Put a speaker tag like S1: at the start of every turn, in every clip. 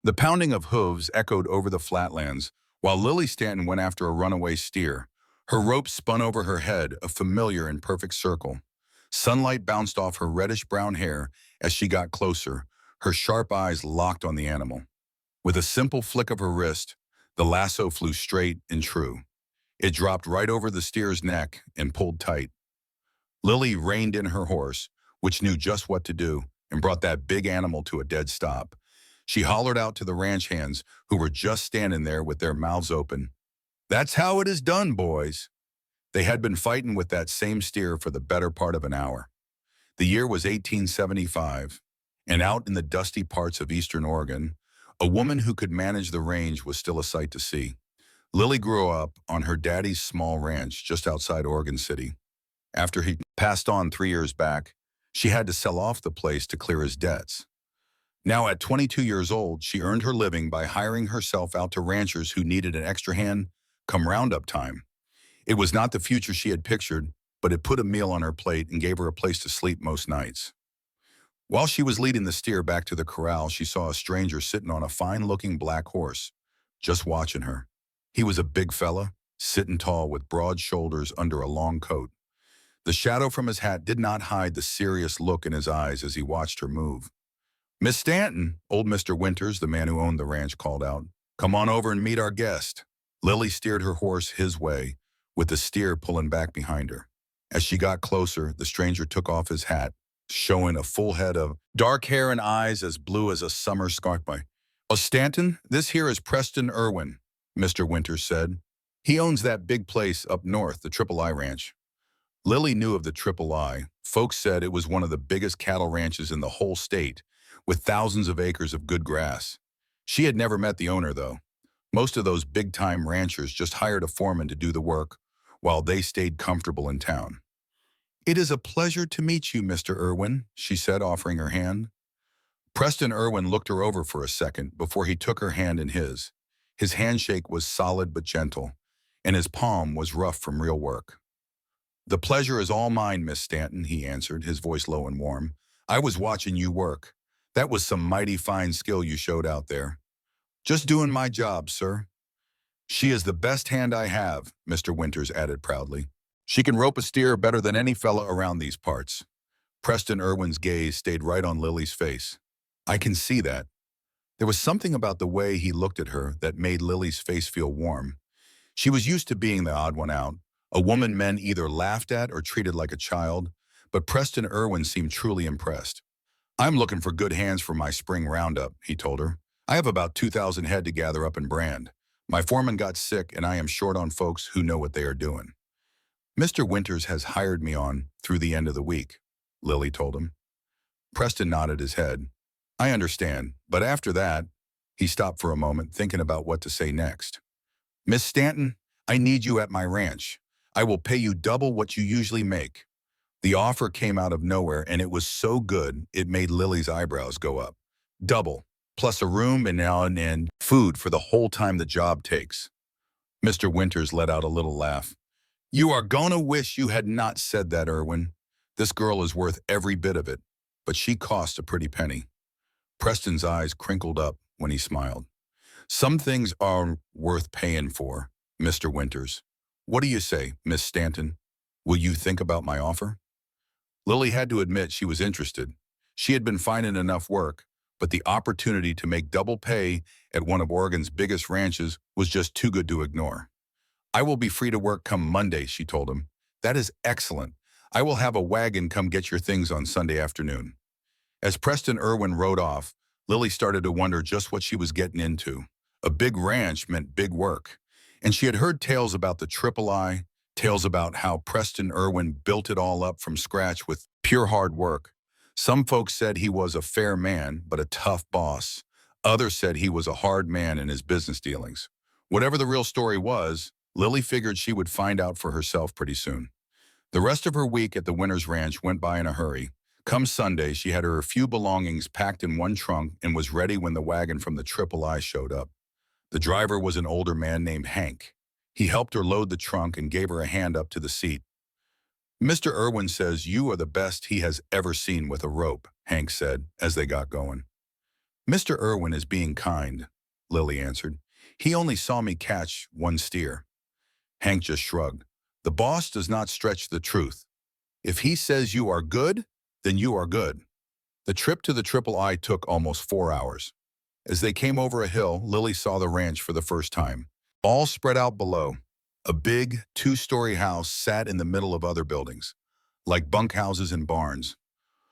S1: The pounding of hooves echoed over the flatlands, while Lily Stanton went after a runaway steer. Her rope spun over her head, a familiar and perfect circle. Sunlight bounced off her reddish-brown hair as she got closer, her sharp eyes locked on the animal. With a simple flick of her wrist, the lasso flew straight and true. It dropped right over the steer's neck and pulled tight. Lily reined in her horse, which knew just what to do, and brought that big animal to a dead stop. She hollered out to the ranch hands, who were just standing there with their mouths open. "That's how it is done, boys." They had been fighting with that same steer for the better part of an hour. The year was 1875, and out in the dusty parts of eastern Oregon, a woman who could manage the range was still a sight to see. Lily grew up on her daddy's small ranch just outside Oregon City. After he passed on 3 years back, she had to sell off the place to clear his debts. Now at 22 years old, she earned her living by hiring herself out to ranchers who needed an extra hand come roundup time. It was not the future she had pictured, but it put a meal on her plate and gave her a place to sleep most nights. While she was leading the steer back to the corral, she saw a stranger sitting on a fine-looking black horse, just watching her. He was a big fella, sitting tall with broad shoulders under a long coat. The shadow from his hat did not hide the serious look in his eyes as he watched her move. "Miss Stanton," old Mr. Winters, the man who owned the ranch, called out. "Come on over and meet our guest." Lily steered her horse his way, with the steer pulling back behind her. As she got closer, the stranger took off his hat, showing a full head of dark hair and eyes as blue as a summer sky. "Oh, Stanton, this here is Preston Irwin," Mr. Winters said. "He owns that big place up north, the Triple I Ranch." Lily knew of the Triple I. Folks said it was one of the biggest cattle ranches in the whole state, with thousands of acres of good grass. She had never met the owner, though. Most of those big-time ranchers just hired a foreman to do the work, while they stayed comfortable in town. "It is a pleasure to meet you, Mr. Irwin," she said, offering her hand. Preston Irwin looked her over for a second before he took her hand in his. His handshake was solid but gentle, and his palm was rough from real work. "The pleasure is all mine, Miss Stanton," he answered, his voice low and warm. "I was watching you work. That was some mighty fine skill you showed out there." "Just doing my job, sir." "She is the best hand I have," Mr. Winters added proudly. "She can rope a steer better than any fella around these parts." Preston Irwin's gaze stayed right on Lily's face. "I can see that." There was something about the way he looked at her that made Lily's face feel warm. She was used to being the odd one out, a woman men either laughed at or treated like a child, but Preston Irwin seemed truly impressed. "I'm looking for good hands for my spring roundup," he told her. "I have about 2,000 head to gather up and brand. My foreman got sick, and I am short on folks who know what they are doing." "Mr. Winters has hired me on through the end of the week," Lily told him. Preston nodded his head. "I understand, but after that," he stopped for a moment, thinking about what to say next. "Miss Stanton, I need you at my ranch. I will pay you double what you usually make." The offer came out of nowhere, and it was so good it made Lily's eyebrows go up. Double, plus a room and now and then food for the whole time the job takes. Mr. Winters let out a little laugh. "You are gonna wish you had not said that, Irwin. This girl is worth every bit of it, but she cost a pretty penny." Preston's eyes crinkled up when he smiled. "Some things are worth paying for, Mr. Winters. What do you say, Miss Stanton? Will you think about my offer?" Lily had to admit she was interested. She had been finding enough work, but the opportunity to make double pay at one of Oregon's biggest ranches was just too good to ignore. "I will be free to work come Monday," she told him. "That is excellent. I will have a wagon come get your things on Sunday afternoon." As Preston Irwin rode off, Lily started to wonder just what she was getting into. A big ranch meant big work, and she had heard tales about the Triple I, tales about how Preston Irwin built it all up from scratch with pure hard work. Some folks said he was a fair man, but a tough boss. Others said he was a hard man in his business dealings. Whatever the real story was, Lily figured she would find out for herself pretty soon. The rest of her week at the Winters Ranch went by in a hurry. Come Sunday, she had her few belongings packed in one trunk and was ready when the wagon from the Triple I showed up. The driver was an older man named Hank. He helped her load the trunk and gave her a hand up to the seat. "Mr. Irwin says you are the best he has ever seen with a rope," Hank said as they got going. Mr. Irwin is being kind, Lily answered. He only saw me catch one steer. Hank just shrugged. The boss does not stretch the truth. If he says you are good, then you are good. The trip to the Triple I took almost 4 hours. As they came over a hill, Lily saw the ranch for the first time. All spread out below. A big, two-story house sat in the middle of other buildings, like bunkhouses and barns.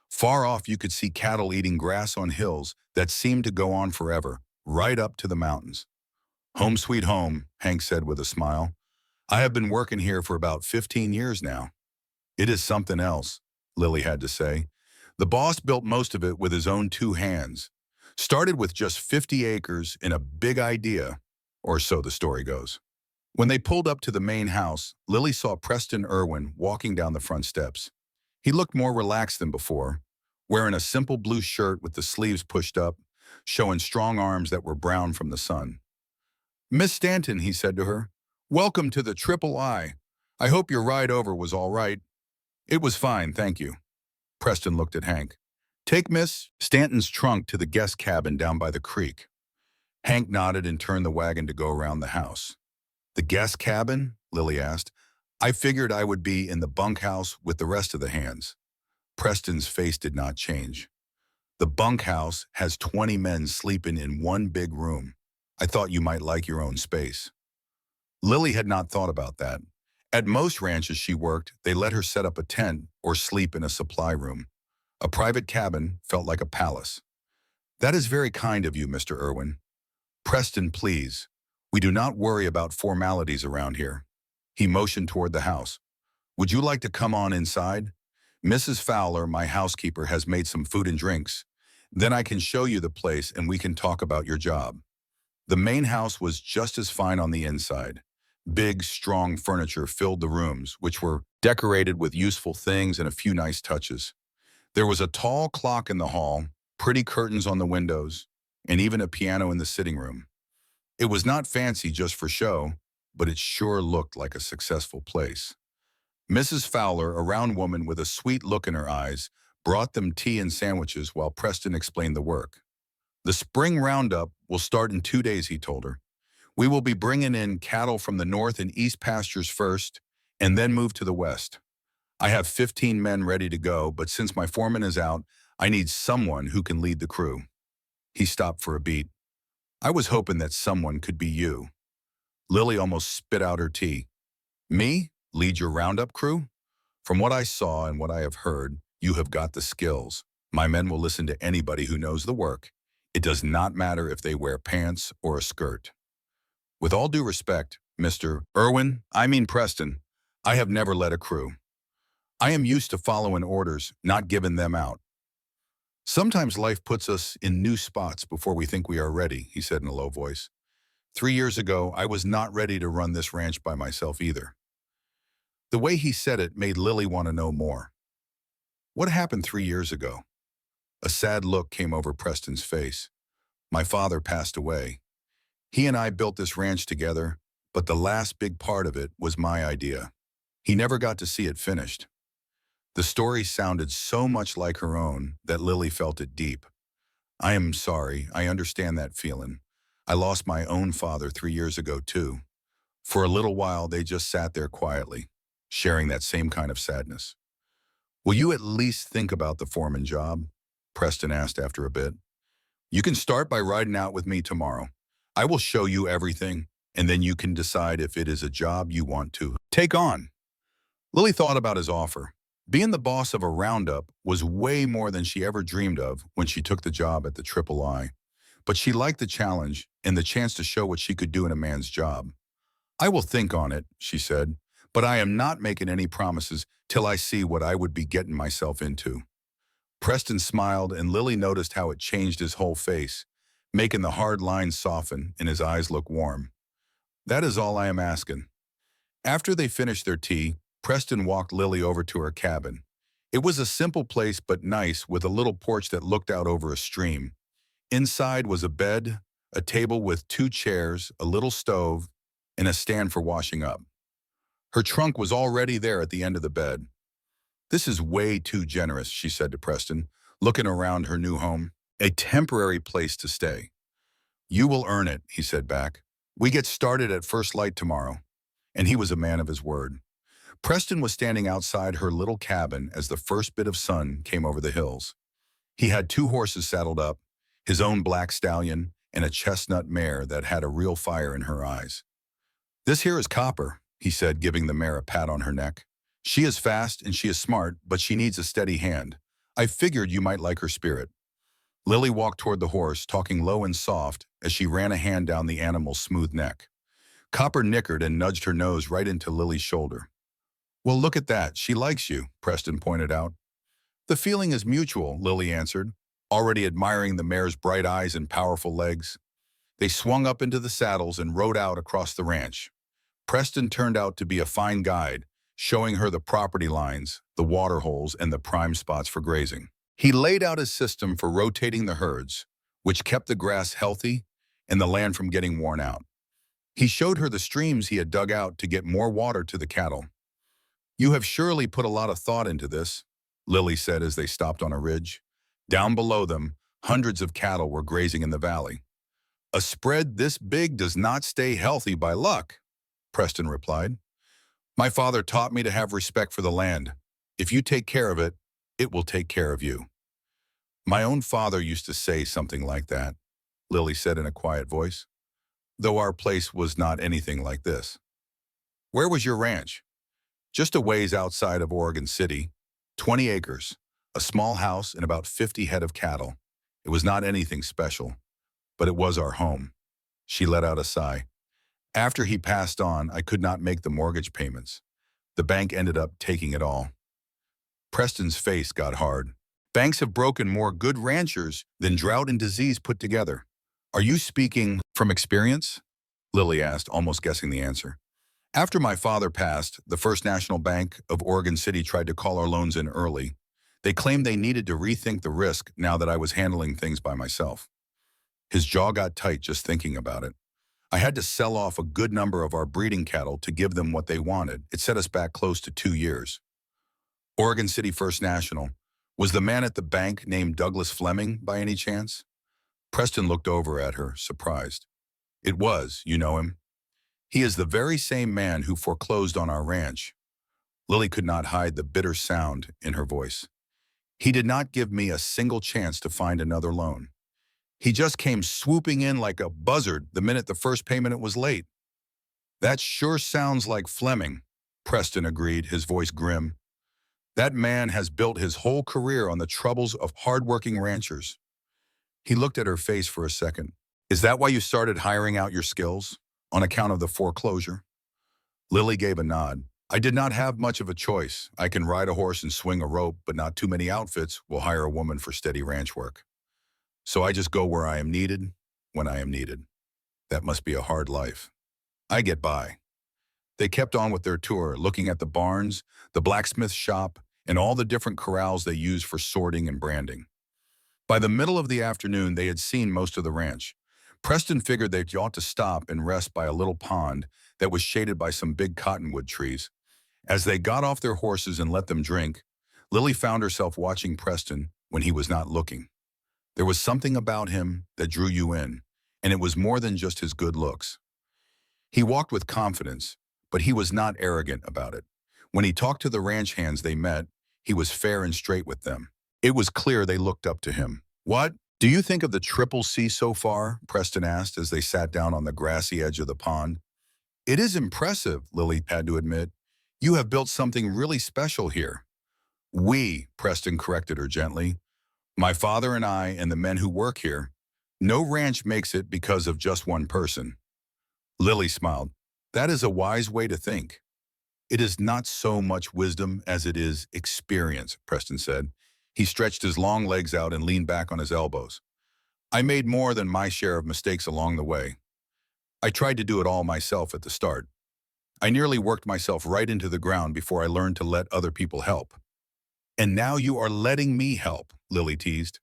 S1: Far off, you could see cattle eating grass on hills that seemed to go on forever, right up to the mountains. Home sweet home, Hank said with a smile. I have been working here for about 15 years now. It is something else, Lily had to say. The boss built most of it with his own two hands. Started with just 50 acres and a big idea, or so the story goes. When they pulled up to the main house, Lily saw Preston Irwin walking down the front steps. He looked more relaxed than before, wearing a simple blue shirt with the sleeves pushed up, showing strong arms that were brown from the sun. Miss Stanton, he said to her, welcome to the Triple I. I hope your ride over was all right. It was fine, thank you. Preston looked at Hank. Take Miss Stanton's trunk to the guest cabin down by the creek. Hank nodded and turned the wagon to go around the house. The guest cabin? Lily asked. I figured I would be in the bunkhouse with the rest of the hands. Preston's face did not change. The bunkhouse has 20 men sleeping in one big room. I thought you might like your own space. Lily had not thought about that. At most ranches she worked, they let her set up a tent or sleep in a supply room. A private cabin felt like a palace. That is very kind of you, Mr. Irwin. Preston, please. We do not worry about formalities around here. He motioned toward the house. Would you like to come on inside? Mrs. Fowler, my housekeeper, has made some food and drinks. Then I can show you the place and we can talk about your job. The main house was just as fine on the inside. Big, strong furniture filled the rooms, which were decorated with useful things and a few nice touches. There was a tall clock in the hall, pretty curtains on the windows, and even a piano in the sitting room. It was not fancy just for show, but it sure looked like a successful place. Mrs. Fowler, a round woman with a sweet look in her eyes, brought them tea and sandwiches while Preston explained the work. The spring roundup will start in 2 days, he told her. We will be bringing in cattle from the north and east pastures first, and then move to the west. I have 15 men ready to go, but since my foreman is out, I need someone who can lead the crew. He stopped for a beat. I was hoping that someone could be you. Lily almost spit out her tea. Me? Lead your roundup crew? From what I saw and what I have heard, you have got the skills. My men will listen to anybody who knows the work. It does not matter if they wear pants or a skirt. With all due respect, Mr. Irwin, I mean Preston, I have never led a crew. I am used to following orders, not giving them out. Sometimes life puts us in new spots before we think we are ready, he said in a low voice. 3 years ago, I was not ready to run this ranch by myself either. The way he said it made Lily want to know more. What happened 3 years ago? A sad look came over Preston's face. My father passed away. He and I built this ranch together, but the last big part of it was my idea. He never got to see it finished. The story sounded so much like her own that Lily felt it deep. I am sorry, I understand that feeling. I lost my own father 3 years ago too. For a little while, they just sat there quietly, sharing that same kind of sadness. Will you at least think about the foreman job? Preston asked after a bit. You can start by riding out with me tomorrow. I will show you everything, and then you can decide if it is a job you want to take on. Lily thought about his offer. Being the boss of a roundup was way more than she ever dreamed of when she took the job at the Triple I. But she liked the challenge and the chance to show what she could do in a man's job. I will think on it, she said, but I am not making any promises till I see what I would be getting myself into. Preston smiled, and Lily noticed how it changed his whole face, making the hard lines soften and his eyes look warm. That is all I am asking. After they finished their tea, Preston walked Lily over to her cabin. It was a simple place but nice, with a little porch that looked out over a stream. Inside was a bed, a table with 2 chairs, a little stove, and a stand for washing up. Her trunk was already there at the end of the bed. This is way too generous, she said to Preston, looking around her new home. a temporary place to stay. You will earn it, he said back. We get started at first light tomorrow. And he was a man of his word. Preston was standing outside her little cabin as the first bit of sun came over the hills. He had 2 horses saddled up, his own black stallion, and a chestnut mare that had a real fire in her eyes. This here is Copper, he said, giving the mare a pat on her neck. She is fast and she is smart, but she needs a steady hand. I figured you might like her spirit. Lily walked toward the horse, talking low and soft as she ran a hand down the animal's smooth neck. Copper nickered and nudged her nose right into Lily's shoulder. Well, look at that. She likes you, Preston pointed out. The feeling is mutual, Lily answered, already admiring the mare's bright eyes and powerful legs. They swung up into the saddles and rode out across the ranch. Preston turned out to be a fine guide, showing her the property lines, the water holes, and the prime spots for grazing. He laid out his system for rotating the herds, which kept the grass healthy and the land from getting worn out. He showed her the streams he had dug out to get more water to the cattle. You have surely put a lot of thought into this, Lily said as they stopped on a ridge. Down below them, hundreds of cattle were grazing in the valley. A spread this big does not stay healthy by luck, Preston replied. My father taught me to have respect for the land. If you take care of it, it will take care of you. My own father used to say something like that, Lily said in a quiet voice, though our place was not anything like this. Where was your ranch? Just a ways outside of Oregon City, 20 acres, a small house and about 50 head of cattle. It was not anything special, but it was our home. She let out a sigh. After he passed on, I could not make the mortgage payments. The bank ended up taking it all. Preston's face got hard. Banks have broken more good ranchers than drought and disease put together. Are you speaking from experience? Lily asked, almost guessing the answer. After my father passed, the First National Bank of Oregon City tried to call our loans in early. They claimed they needed to rethink the risk now that I was handling things by myself. His jaw got tight just thinking about it. I had to sell off a good number of our breeding cattle to give them what they wanted. It set us back close to 2 years. Oregon City First National. Was the man at the bank named Douglas Fleming by any chance? Preston looked over at her, surprised. It was, you know him. He is the very same man who foreclosed on our ranch. Lily could not hide the bitter sound in her voice. He did not give me a single chance to find another loan. He just came swooping in like a buzzard the minute the first payment was late. That sure sounds like Fleming, Preston agreed, his voice grim. That man has built his whole career on the troubles of hard-working ranchers. He looked at her face for a second. Is that why you started hiring out your skills? On account of the foreclosure? Lily gave a nod. I did not have much of a choice. I can ride a horse and swing a rope, but not too many outfits will hire a woman for steady ranch work. So I just go where I am needed, when I am needed. That must be a hard life. I get by. They kept on with their tour, looking at the barns, the blacksmith shop, and all the different corrals they use for sorting and branding. By the middle of the afternoon, they had seen most of the ranch. Preston figured they ought to stop and rest by a little pond that was shaded by some big cottonwood trees. As they got off their horses and let them drink, Lily found herself watching Preston when he was not looking. There was something about him that drew you in, and it was more than just his good looks. He walked with confidence, but he was not arrogant about it. When he talked to the ranch hands they met, he was fair and straight with them. It was clear they looked up to him. What do you think of the Triple C so far? Preston asked as they sat down on the grassy edge of the pond. It is impressive, Lily had to admit. You have built something really special here. We, Preston corrected her gently. My father and I and the men who work here. No ranch makes it because of just one person. Lily smiled. That is a wise way to think. It is not so much wisdom as it is experience, Preston said. He stretched his long legs out and leaned back on his elbows. I made more than my share of mistakes along the way. I tried to do it all myself at the start. I nearly worked myself right into the ground before I learned to let other people help. And now you are letting me help, Lily teased.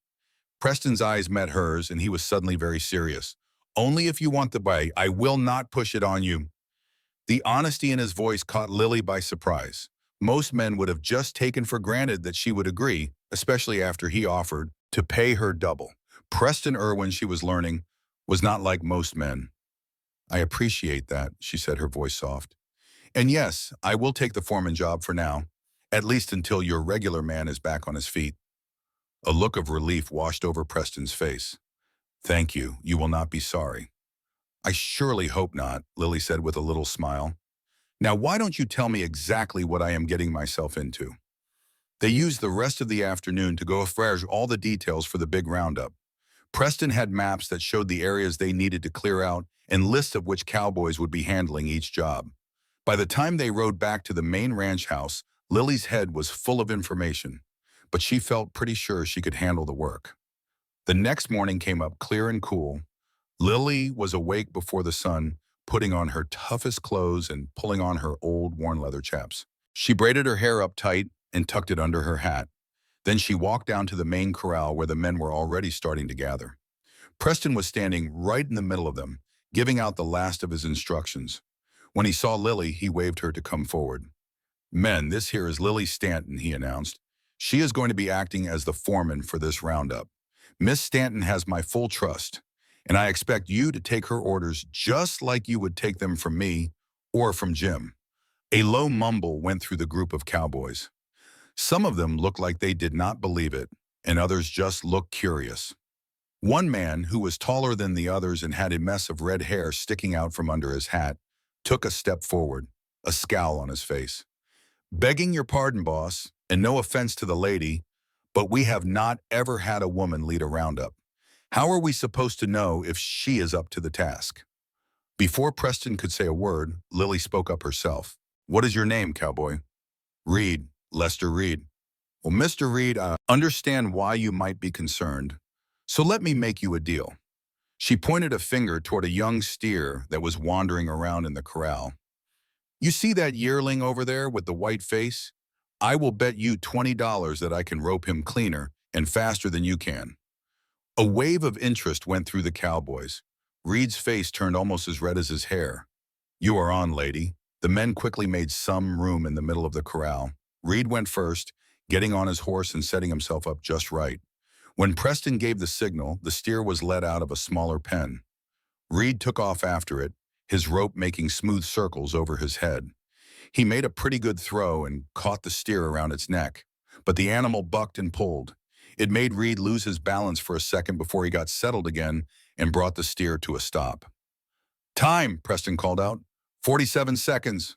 S1: Preston's eyes met hers and he was suddenly very serious. Only if you want the way, I will not push it on you. The honesty in his voice caught Lily by surprise. Most men would have just taken for granted that she would agree, especially after he offered to pay her double. Preston Irwin, she was learning, was not like most men. I appreciate that, she said, her voice soft. And yes, I will take the foreman job for now, at least until your regular man is back on his feet. A look of relief washed over Preston's face. Thank you. You will not be sorry. I surely hope not, Lily said with a little smile. Now, why don't you tell me exactly what I am getting myself into? They used the rest of the afternoon to go over all the details for the big roundup. Preston had maps that showed the areas they needed to clear out and lists of which cowboys would be handling each job. By the time they rode back to the main ranch house, Lily's head was full of information, but she felt pretty sure she could handle the work. The next morning came up clear and cool. Lily was awake before the sun, putting on her toughest clothes and pulling on her old worn leather chaps. She braided her hair up tight and tucked it under her hat. Then she walked down to the main corral where the men were already starting to gather. Preston was standing right in the middle of them, giving out the last of his instructions. When he saw Lily, he waved her to come forward. Men, this here is Lily Stanton, he announced. She is going to be acting as the foreman for this roundup. Miss Stanton has my full trust, and I expect you to take her orders just like you would take them from me or from Jim. A low mumble went through the group of cowboys. Some of them looked like they did not believe it, and others just looked curious. One man, who was taller than the others and had a mess of red hair sticking out from under his hat, took a step forward, a scowl on his face. Begging your pardon, boss, and no offense to the lady, but we have not ever had a woman lead a roundup. How are we supposed to know if she is up to the task? Before Preston could say a word, Lily spoke up herself. What is your name, cowboy? Reed, Lester Reed. Well, Mr. Reed, I understand why you might be concerned, so let me make you a deal. She pointed a finger toward a young steer that was wandering around in the corral. You see that yearling over there with the white face? I will bet you $20 that I can rope him cleaner and faster than you can. A wave of interest went through the cowboys. Reed's face turned almost as red as his hair. You are on, lady. The men quickly made some room in the middle of the corral. Reed went first, getting on his horse and setting himself up just right. When Preston gave the signal, the steer was led out of a smaller pen. Reed took off after it, his rope making smooth circles over his head. He made a pretty good throw and caught the steer around its neck, but the animal bucked and pulled. It made Reed lose his balance for a second before he got settled again and brought the steer to a stop. Time, Preston called out. 47 seconds.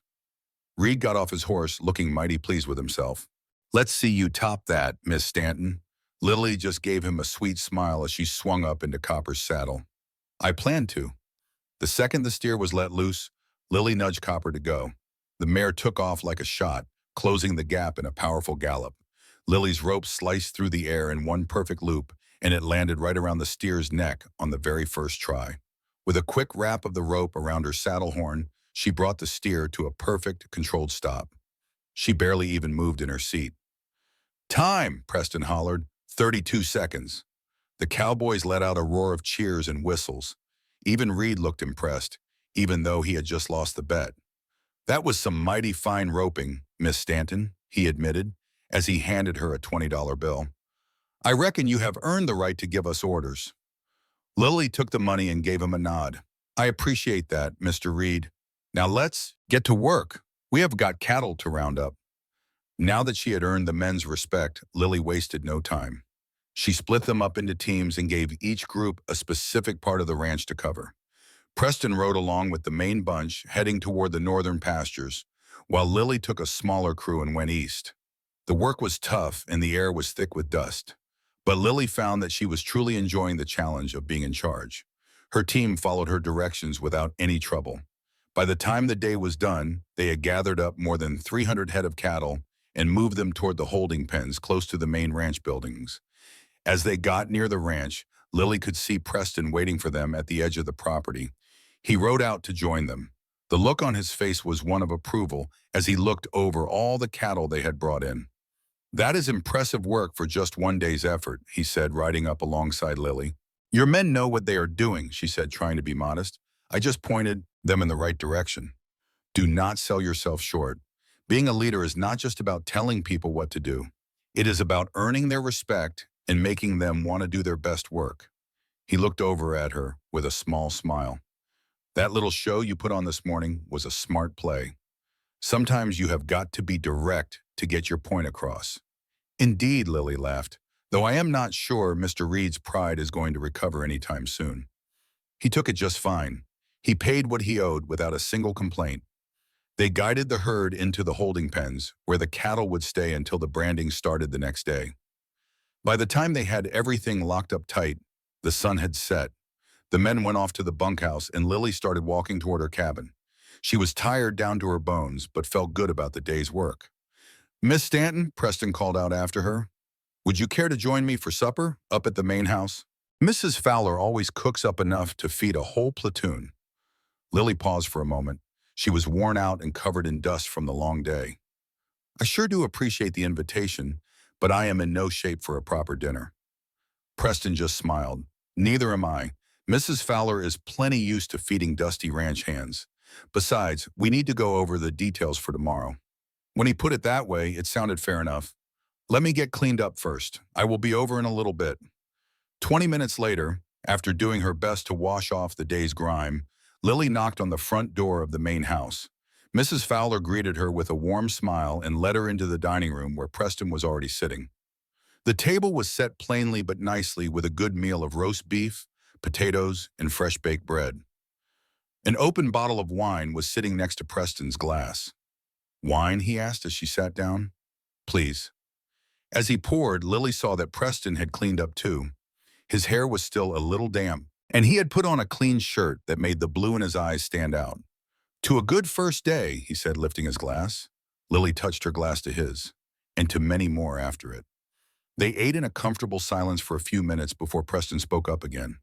S1: Reed got off his horse, looking mighty pleased with himself. Let's see you top that, Miss Stanton. Lily just gave him a sweet smile as she swung up into Copper's saddle. I planned to. The second the steer was let loose, Lily nudged Copper to go. The mare took off like a shot, closing the gap in a powerful gallop. Lily's rope sliced through the air in one perfect loop, and it landed right around the steer's neck on the very first try. With a quick wrap of the rope around her saddle horn, she brought the steer to a perfect, controlled stop. She barely even moved in her seat. Time, Preston hollered. 32 seconds. The cowboys let out a roar of cheers and whistles. Even Reed looked impressed, even though he had just lost the bet. That was some mighty fine roping, Miss Stanton, he admitted, as he handed her a $20 bill. I reckon you have earned the right to give us orders. Lily took the money and gave him a nod. I appreciate that, Mr. Reed. Now let's get to work. We have got cattle to round up. Now that she had earned the men's respect, Lily wasted no time. She split them up into teams and gave each group a specific part of the ranch to cover. Preston rode along with the main bunch, heading toward the northern pastures, while Lily took a smaller crew and went east. The work was tough and the air was thick with dust, but Lily found that she was truly enjoying the challenge of being in charge. Her team followed her directions without any trouble. By the time the day was done, they had gathered up more than 300 head of cattle and moved them toward the holding pens close to the main ranch buildings. As they got near the ranch, Lily could see Preston waiting for them at the edge of the property. He rode out to join them. The look on his face was one of approval as he looked over all the cattle they had brought in. That is impressive work for just one day's effort, he said, riding up alongside Lily. Your men know what they are doing, she said, trying to be modest. I just pointed them in the right direction. Do not sell yourself short. Being a leader is not just about telling people what to do. It is about earning their respect and making them want to do their best work. He looked over at her with a small smile. That little show you put on this morning was a smart play. Sometimes you have got to be direct to get your point across. Indeed, Lily laughed, though I am not sure Mr. Reed's pride is going to recover anytime soon. He took it just fine. He paid what he owed without a single complaint. They guided the herd into the holding pens, where the cattle would stay until the branding started the next day. By the time they had everything locked up tight, the sun had set. The men went off to the bunkhouse and Lily started walking toward her cabin. She was tired down to her bones, but felt good about the day's work. "Miss Stanton," Preston called out after her, "would you care to join me for supper up at the main house? Mrs. Fowler always cooks up enough to feed a whole platoon." Lily paused for a moment. She was worn out and covered in dust from the long day. "I sure do appreciate the invitation, but I am in no shape for a proper dinner." Preston just smiled. "Neither am I. Mrs. Fowler is plenty used to feeding dusty ranch hands. Besides, we need to go over the details for tomorrow." When he put it that way, it sounded fair enough. "Let me get cleaned up first. I will be over in a little bit." 20 minutes later, after doing her best to wash off the day's grime, Lily knocked on the front door of the main house. Mrs. Fowler greeted her with a warm smile and led her into the dining room where Preston was already sitting. The table was set plainly but nicely with a good meal of roast beef, potatoes, and fresh-baked bread. An open bottle of wine was sitting next to Preston's glass. "Wine?" he asked as she sat down. "Please." As he poured, Lily saw that Preston had cleaned up too. His hair was still a little damp, and he had put on a clean shirt that made the blue in his eyes stand out. "To a good first day," he said, lifting his glass. Lily touched her glass to his, and to many more after it. They ate in a comfortable silence for a few minutes before Preston spoke up again.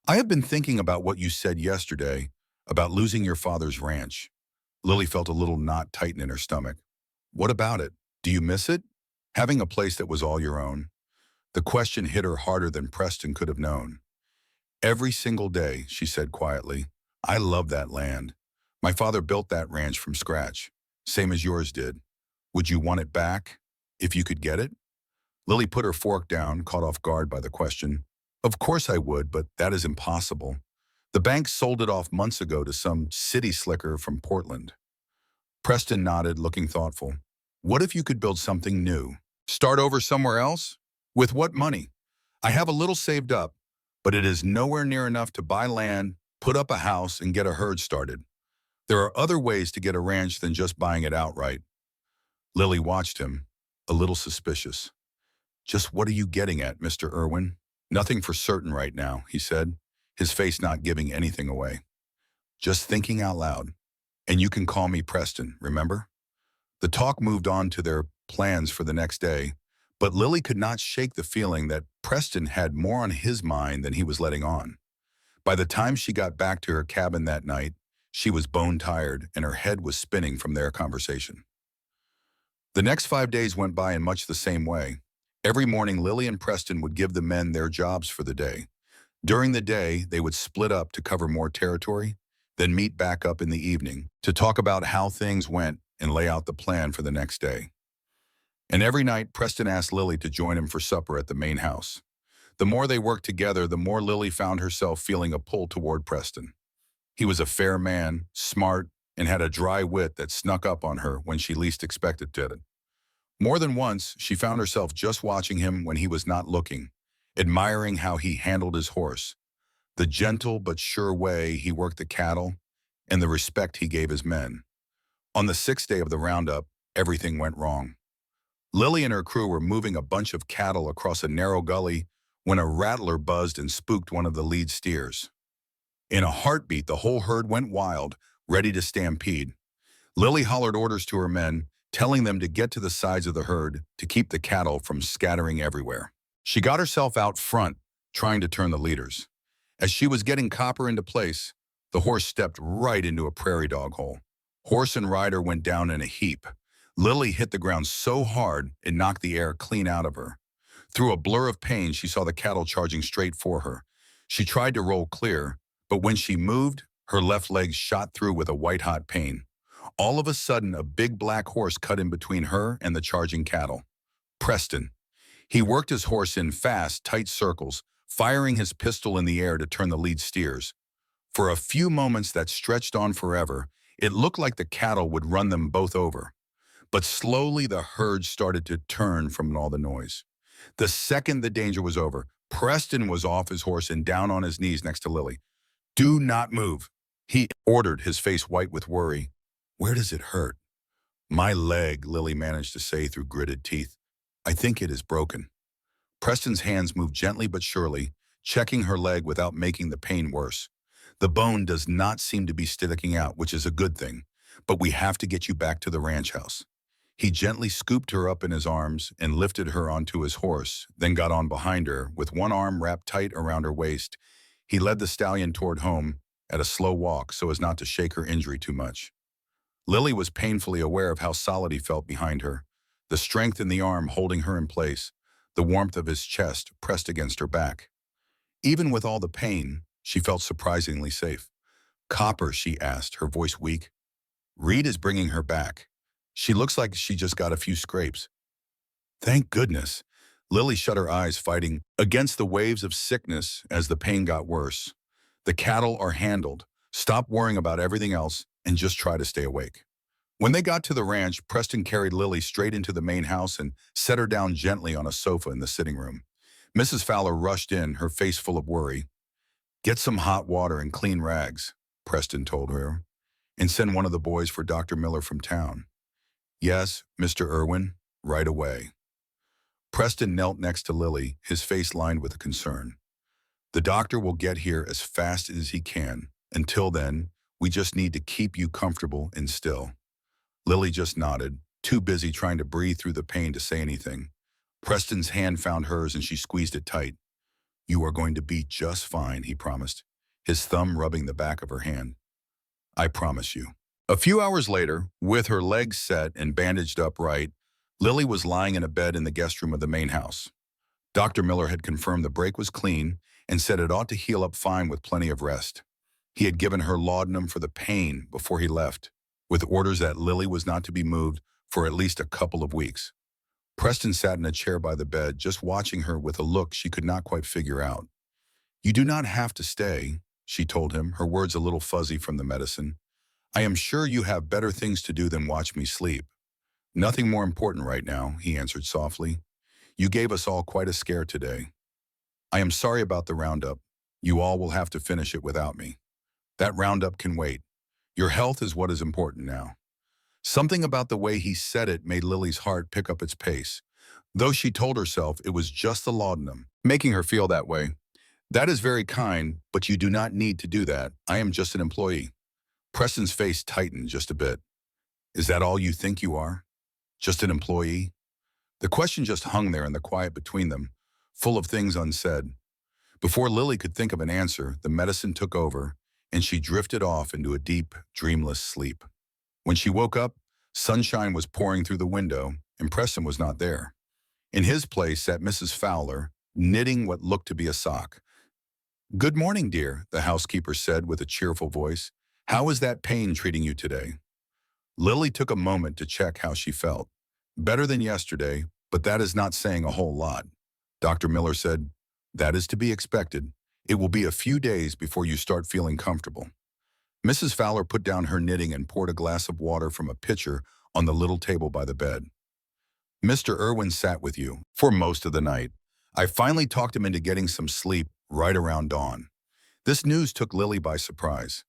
S1: "I have been thinking about what you said yesterday about losing your father's ranch." Lily felt a little knot tighten in her stomach. "What about it? Do you miss it? Having a place that was all your own?" The question hit her harder than Preston could have known. "Every single day," she said quietly. "I love that land. My father built that ranch from scratch, same as yours did. Would you want it back, if you could get it?" Lily put her fork down, caught off guard by the question. "Of course I would, but that is impossible. The bank sold it off months ago to some city slicker from Portland." Preston nodded, looking thoughtful. "What if you could build something new? Start over somewhere else? With what money? I have a little saved up, but it is nowhere near enough to buy land, put up a house, and get a herd started. There are other ways to get a ranch than just buying it outright." Lily watched him, a little suspicious. "Just what are you getting at, Mr. Irwin?" "Nothing for certain right now," he said, his face not giving anything away. "Just thinking out loud. And you can call me Preston, remember?" The talk moved on to their plans for the next day, but Lily could not shake the feeling that Preston had more on his mind than he was letting on. By the time she got back to her cabin that night, she was bone-tired and her head was spinning from their conversation. The next 5 days went by in much the same way. Every morning, Lily and Preston would give the men their jobs for the day. During the day, they would split up to cover more territory, then meet back up in the evening to talk about how things went and lay out the plan for the next day. And every night, Preston asked Lily to join him for supper at the main house. The more they worked together, the more Lily found herself feeling a pull toward Preston. He was a fair man, smart, and had a dry wit that snuck up on her when she least expected it. More than once, she found herself just watching him when he was not looking, admiring how he handled his horse, the gentle but sure way he worked the cattle, and the respect he gave his men. On the 6th day of the roundup, everything went wrong. Lily and her crew were moving a bunch of cattle across a narrow gully when a rattler buzzed and spooked one of the lead steers. In a heartbeat, the whole herd went wild, ready to stampede. Lily hollered orders to her men, telling them to get to the sides of the herd to keep the cattle from scattering everywhere. She got herself out front, trying to turn the leaders. As she was getting Copper into place, the horse stepped right into a prairie dog hole. Horse and rider went down in a heap. Lily hit the ground so hard it knocked the air clean out of her. Through a blur of pain, she saw the cattle charging straight for her. She tried to roll clear, but when she moved, her left leg shot through with a white-hot pain. All of a sudden, a big black horse cut in between her and the charging cattle. Preston. He worked his horse in fast, tight circles, firing his pistol in the air to turn the lead steers. For a few moments that stretched on forever, it looked like the cattle would run them both over. But slowly the herd started to turn from all the noise. The second the danger was over, Preston was off his horse and down on his knees next to Lily. "Do not move," he ordered, his face white with worry. "Where does it hurt?" "My leg," Lily managed to say through gritted teeth. "I think it is broken." Preston's hands moved gently but surely, checking her leg without making the pain worse. "The bone does not seem to be sticking out, which is a good thing, but we have to get you back to the ranch house." He gently scooped her up in his arms and lifted her onto his horse, then got on behind her, with one arm wrapped tight around her waist. He led the stallion toward home at a slow walk so as not to shake her injury too much. Lily was painfully aware of how solid he felt behind her, the strength in the arm holding her in place, the warmth of his chest pressed against her back. Even with all the pain, she felt surprisingly safe. "Copper," she asked, her voice weak. "Reed is bringing her back. She looks like she just got a few scrapes." "Thank goodness." Lily shut her eyes, fighting against the waves of sickness as the pain got worse. "The cattle are handled. Stop worrying about everything else and just try to stay awake." When they got to the ranch, Preston carried Lily straight into the main house and set her down gently on a sofa in the sitting room. Mrs. Fowler rushed in, her face full of worry. "Get some hot water and clean rags," Preston told her, "and send one of the boys for Dr. Miller from town." "Yes, Mr. Irwin, right away." Preston knelt next to Lily, his face lined with concern. "The doctor will get here as fast as he can. Until then, we just need to keep you comfortable and still." Lily just nodded, too busy trying to breathe through the pain to say anything. Preston's hand found hers and she squeezed it tight. "You are going to be just fine," he promised, his thumb rubbing the back of her hand. "I promise you." A few hours later, with her legs set and bandaged upright, Lily was lying in a bed in the guest room of the main house. Dr. Miller had confirmed the break was clean and said it ought to heal up fine with plenty of rest. He had given her laudanum for the pain before he left, with orders that Lily was not to be moved for at least a couple of weeks. Preston sat in a chair by the bed, just watching her with a look she could not quite figure out. "You do not have to stay," she told him, her words a little fuzzy from the medicine. "I am sure you have better things to do than watch me sleep." "Nothing more important right now," he answered softly. "You gave us all quite a scare today. I am sorry about the roundup. You all will have to finish it without me. That roundup can wait. Your health is what is important now." Something about the way he said it made Lily's heart pick up its pace, though she told herself it was just the laudanum, making her feel that way. "That is very kind, but you do not need to do that. I am just an employee." Preston's face tightened just a bit. "Is that all you think you are? Just an employee?" The question just hung there in the quiet between them, full of things unsaid. Before Lily could think of an answer, the medicine took over, and she drifted off into a deep, dreamless sleep. When she woke up, sunshine was pouring through the window, and Preston was not there. In his place sat Mrs. Fowler, knitting what looked to be a sock. "Good morning, dear," the housekeeper said with a cheerful voice. "How is that pain treating you today?" Lily took a moment to check how she felt. "Better than yesterday, but that is not saying a whole lot." Dr. Miller said, "That is to be expected. It will be a few days before you start feeling comfortable." Mrs. Fowler put down her knitting and poured a glass of water from a pitcher on the little table by the bed. "Mr. Irwin sat with you for most of the night. I finally talked him into getting some sleep right around dawn." This news took Lily by surprise.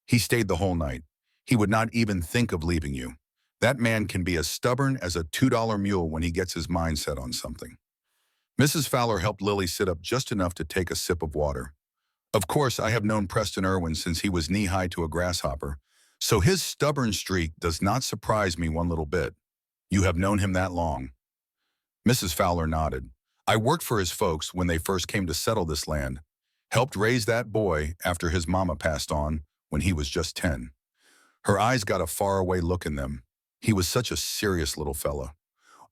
S1: "He stayed the whole night. He would not even think of leaving you. That man can be as stubborn as a $2 mule when he gets his mind set on something." Mrs. Fowler helped Lily sit up just enough to take a sip of water. "Of course, I have known Preston Irwin since he was knee-high to a grasshopper, so his stubborn streak does not surprise me one little bit." "You have known him that long?" Mrs. Fowler nodded. "I worked for his folks when they first came to settle this land. Helped raise that boy after his mama passed on when he was just 10. Her eyes got a faraway look in them. He was such a serious little fella,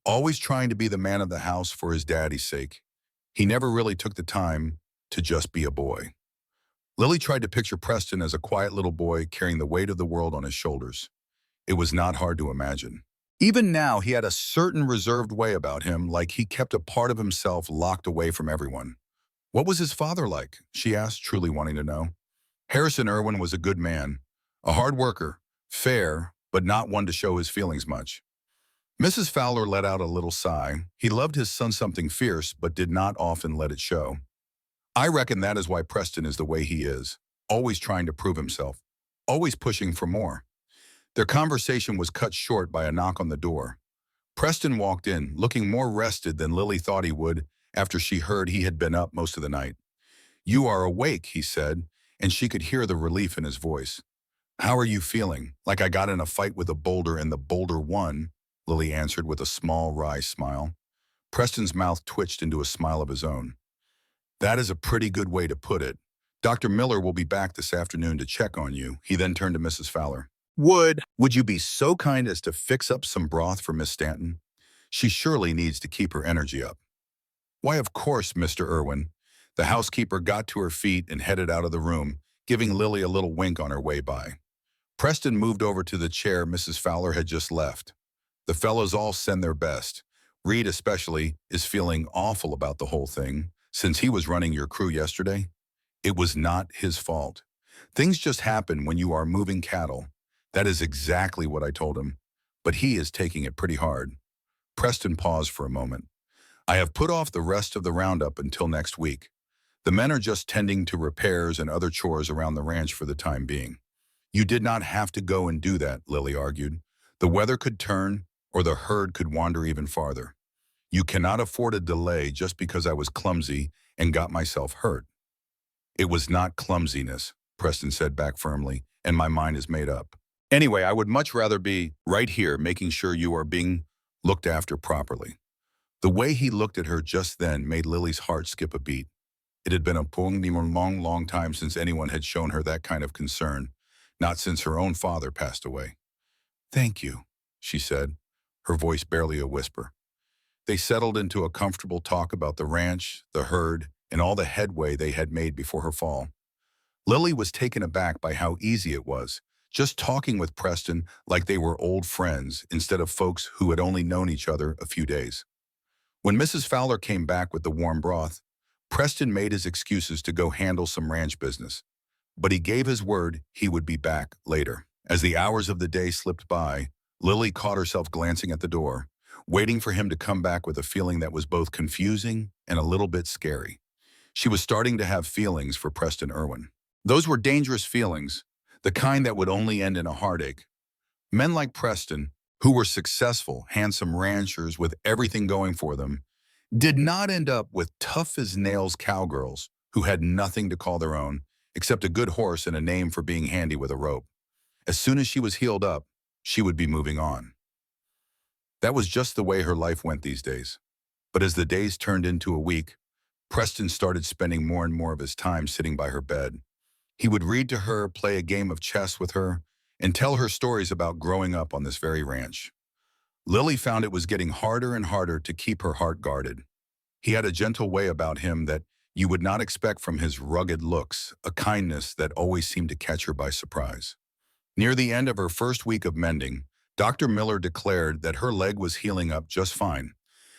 S1: always trying to be the man of the house for his daddy's sake. He never really took the time to just be a boy." Lily tried to picture Preston as a quiet little boy carrying the weight of the world on his shoulders. It was not hard to imagine. Even now, he had a certain reserved way about him, like he kept a part of himself locked away from everyone. What was his father like? She asked, truly wanting to know. Harrison Irwin was a good man, a hard worker, fair, but not one to show his feelings much. Mrs. Fowler let out a little sigh. He loved his son something fierce, but did not often let it show. I reckon that is why Preston is the way he is, always trying to prove himself, always pushing for more. Their conversation was cut short by a knock on the door. Preston walked in, looking more rested than Lily thought he would after she heard he had been up most of the night. "You are awake," he said, and she could hear the relief in his voice. "How are you feeling?" "Like I got in a fight with a boulder and the boulder won," Lily answered with a small, wry smile. Preston's mouth twitched into a smile of his own. "That is a pretty good way to put it. Dr. Miller will be back this afternoon to check on you." He then turned to Mrs. Fowler. Would you be so kind as to fix up some broth for Miss Stanton? She surely needs to keep her energy up." "Why, of course, Mr. Irwin." The housekeeper got to her feet and headed out of the room, giving Lily a little wink on her way by. Preston moved over to the chair Mrs. Fowler had just left. "The fellows all send their best. Reed especially is feeling awful about the whole thing, since he was running your crew yesterday. It was not his fault. Things just happen when you are moving cattle. That is exactly what I told him, but he is taking it pretty hard." Preston paused for a moment. "I have put off the rest of the roundup until next week. The men are just tending to repairs and other chores around the ranch for the time being." "You did not have to go and do that," Lily argued. "The weather could turn, or the herd could wander even farther. You cannot afford a delay just because I was clumsy and got myself hurt." "It was not clumsiness," Preston said back firmly, "and my mind is made up. Anyway, I would much rather be right here making sure you are being looked after properly." The way he looked at her just then made Lily's heart skip a beat. It had been a long, long time since anyone had shown her that kind of concern, not since her own father passed away. "Thank you," she said, her voice barely a whisper. They settled into a comfortable talk about the ranch, the herd, and all the headway they had made before her fall. Lily was taken aback by how easy it was, just talking with Preston like they were old friends instead of folks who had only known each other a few days. When Mrs. Fowler came back with the warm broth, Preston made his excuses to go handle some ranch business, but he gave his word he would be back later. As the hours of the day slipped by, Lily caught herself glancing at the door, waiting for him to come back with a feeling that was both confusing and a little bit scary. She was starting to have feelings for Preston Irwin. Those were dangerous feelings, the kind that would only end in a heartache. Men like Preston, who were successful, handsome ranchers with everything going for them, did not end up with tough-as-nails cowgirls who had nothing to call their own except a good horse and a name for being handy with a rope. As soon as she was healed up, she would be moving on. That was just the way her life went these days. But as the days turned into a week, Preston started spending more and more of his time sitting by her bed. He would read to her, play a game of chess with her, and tell her stories about growing up on this very ranch. Lily found it was getting harder and harder to keep her heart guarded. He had a gentle way about him that you would not expect from his rugged looks, a kindness that always seemed to catch her by surprise. Near the end of her first week of mending, Dr. Miller declared that her leg was healing up just fine,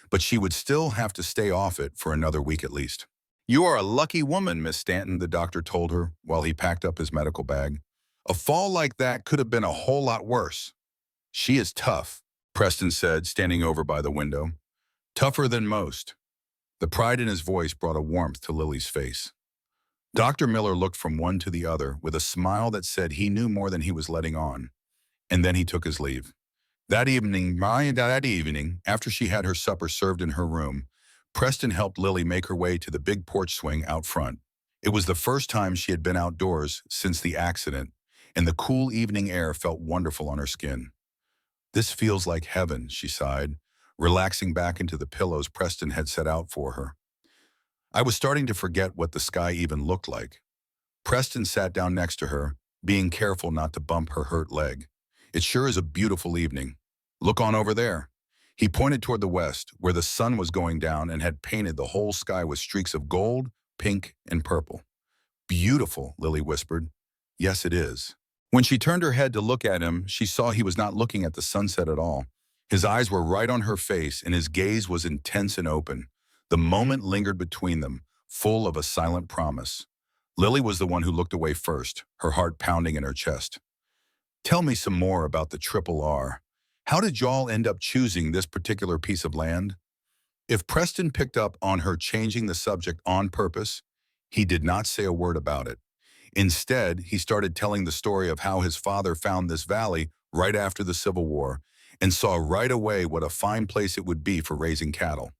S1: but she would still have to stay off it for another week at least. "You are a lucky woman, Miss Stanton," the doctor told her while he packed up his medical bag. "A fall like that could have been a whole lot worse." "She is tough," Preston said, standing over by the window. "Tougher than most." The pride in his voice brought a warmth to Lily's face. Dr. Miller looked from one to the other with a smile that said he knew more than he was letting on, and then he took his leave. That evening, after she had her supper served in her room, Preston helped Lily make her way to the big porch swing out front. It was the first time she had been outdoors since the accident, and the cool evening air felt wonderful on her skin. "This feels like heaven," she sighed, relaxing back into the pillows Preston had set out for her. "I was starting to forget what the sky even looked like." Preston sat down next to her, being careful not to bump her hurt leg. "It sure is a beautiful evening. Look on over there." He pointed toward the west, where the sun was going down and had painted the whole sky with streaks of gold, pink, and purple. "Beautiful," Lily whispered. "Yes, it is." When she turned her head to look at him, she saw he was not looking at the sunset at all. His eyes were right on her face, and his gaze was intense and open. The moment lingered between them, full of a silent promise. Lily was the one who looked away first, her heart pounding in her chest. Tell me some more about the Triple R. How did y'all end up choosing this particular piece of land? If Preston picked up on her changing the subject on purpose, he did not say a word about it. Instead, he started telling the story of how his father found this valley right after the Civil War and saw right away what a fine place it would be for raising cattle.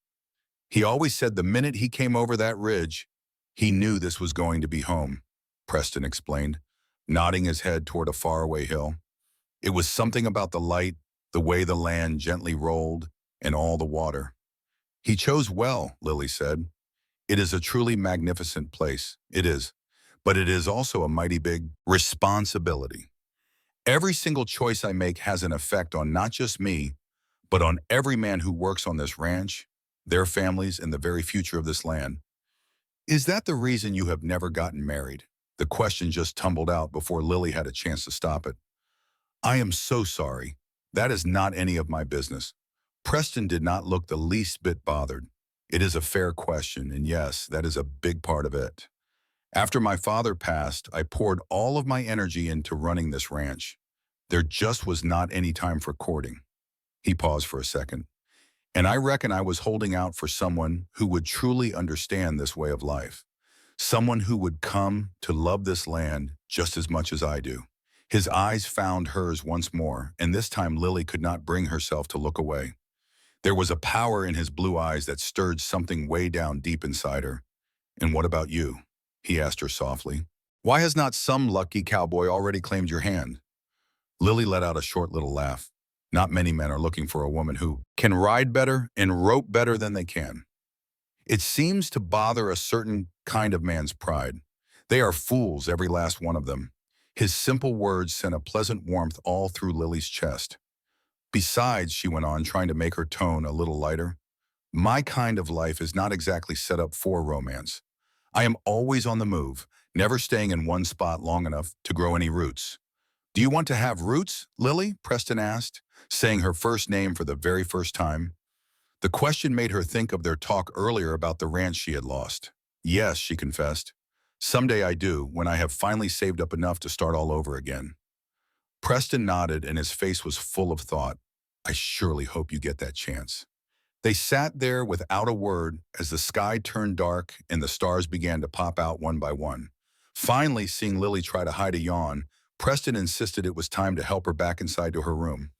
S1: He always said the minute he came over that ridge, he knew this was going to be home, Preston explained, nodding his head toward a faraway hill. It was something about the light, the way the land gently rolled, and all the water. He chose well, Lily said. It is a truly magnificent place, it is, but it is also a mighty big responsibility. Every single choice I make has an effect on not just me, but on every man who works on this ranch, their families, and the very future of this land. Is that the reason you have never gotten married? The question just tumbled out before Lily had a chance to stop it. I am so sorry. That is not any of my business. Preston did not look the least bit bothered. It is a fair question, and yes, that is a big part of it. After my father passed, I poured all of my energy into running this ranch. There just was not any time for courting. He paused for a second. And I reckon I was holding out for someone who would truly understand this way of life. Someone who would come to love this land just as much as I do. His eyes found hers once more, and this time Lily could not bring herself to look away. There was a power in his blue eyes that stirred something way down deep inside her. And what about you? He asked her softly. Why has not some lucky cowboy already claimed your hand? Lily let out a short little laugh. Not many men are looking for a woman who can ride better and rope better than they can. It seems to bother a certain kind of man's pride. They are fools, every last one of them. His simple words sent a pleasant warmth all through Lily's chest. Besides, she went on, trying to make her tone a little lighter, my kind of life is not exactly set up for romance. I am always on the move, never staying in one spot long enough to grow any roots. Do you want to have roots, Lily? Preston asked, saying her first name for the very first time. The question made her think of their talk earlier about the ranch she had lost. Yes, she confessed. Someday I do, when I have finally saved up enough to start all over again. Preston nodded and his face was full of thought. I surely hope you get that chance. They sat there without a word as the sky turned dark and the stars began to pop out one by one. Finally, seeing Lily try to hide a yawn, Preston insisted it was time to help her back inside to her room.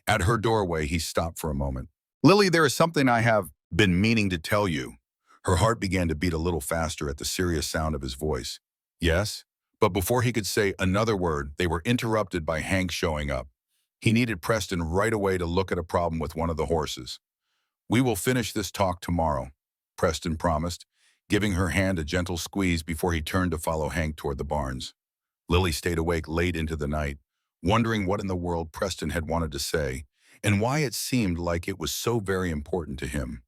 S1: At her doorway, he stopped for a moment. Lily, there is something I have been meaning to tell you. Her heart began to beat a little faster at the serious sound of his voice. Yes? But before he could say another word, they were interrupted by Hank showing up. He needed Preston right away to look at a problem with one of the horses. We will finish this talk tomorrow, Preston promised, giving her hand a gentle squeeze before he turned to follow Hank toward the barns. Lily stayed awake late into the night, wondering what in the world Preston had wanted to say and why it seemed like it was so very important to him.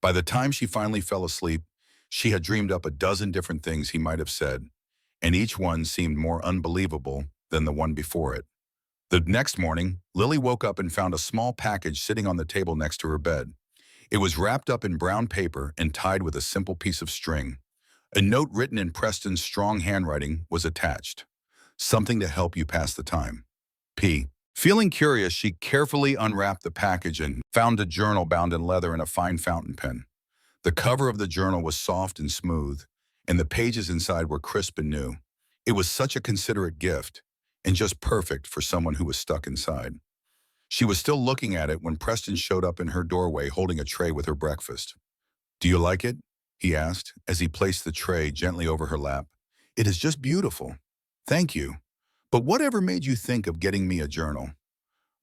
S1: By the time she finally fell asleep, she had dreamed up a dozen different things he might have said, and each one seemed more unbelievable than the one before it. The next morning, Lily woke up and found a small package sitting on the table next to her bed. It was wrapped up in brown paper and tied with a simple piece of string. A note written in Preston's strong handwriting was attached. Something to help you pass the time. P. Feeling curious, she carefully unwrapped the package and found a journal bound in leather and a fine fountain pen. The cover of the journal was soft and smooth, and the pages inside were crisp and new. It was such a considerate gift, and just perfect for someone who was stuck inside. She was still looking at it when Preston showed up in her doorway holding a tray with her breakfast. Do you like it? He asked as he placed the tray gently over her lap. It is just beautiful. Thank you. But whatever made you think of getting me a journal?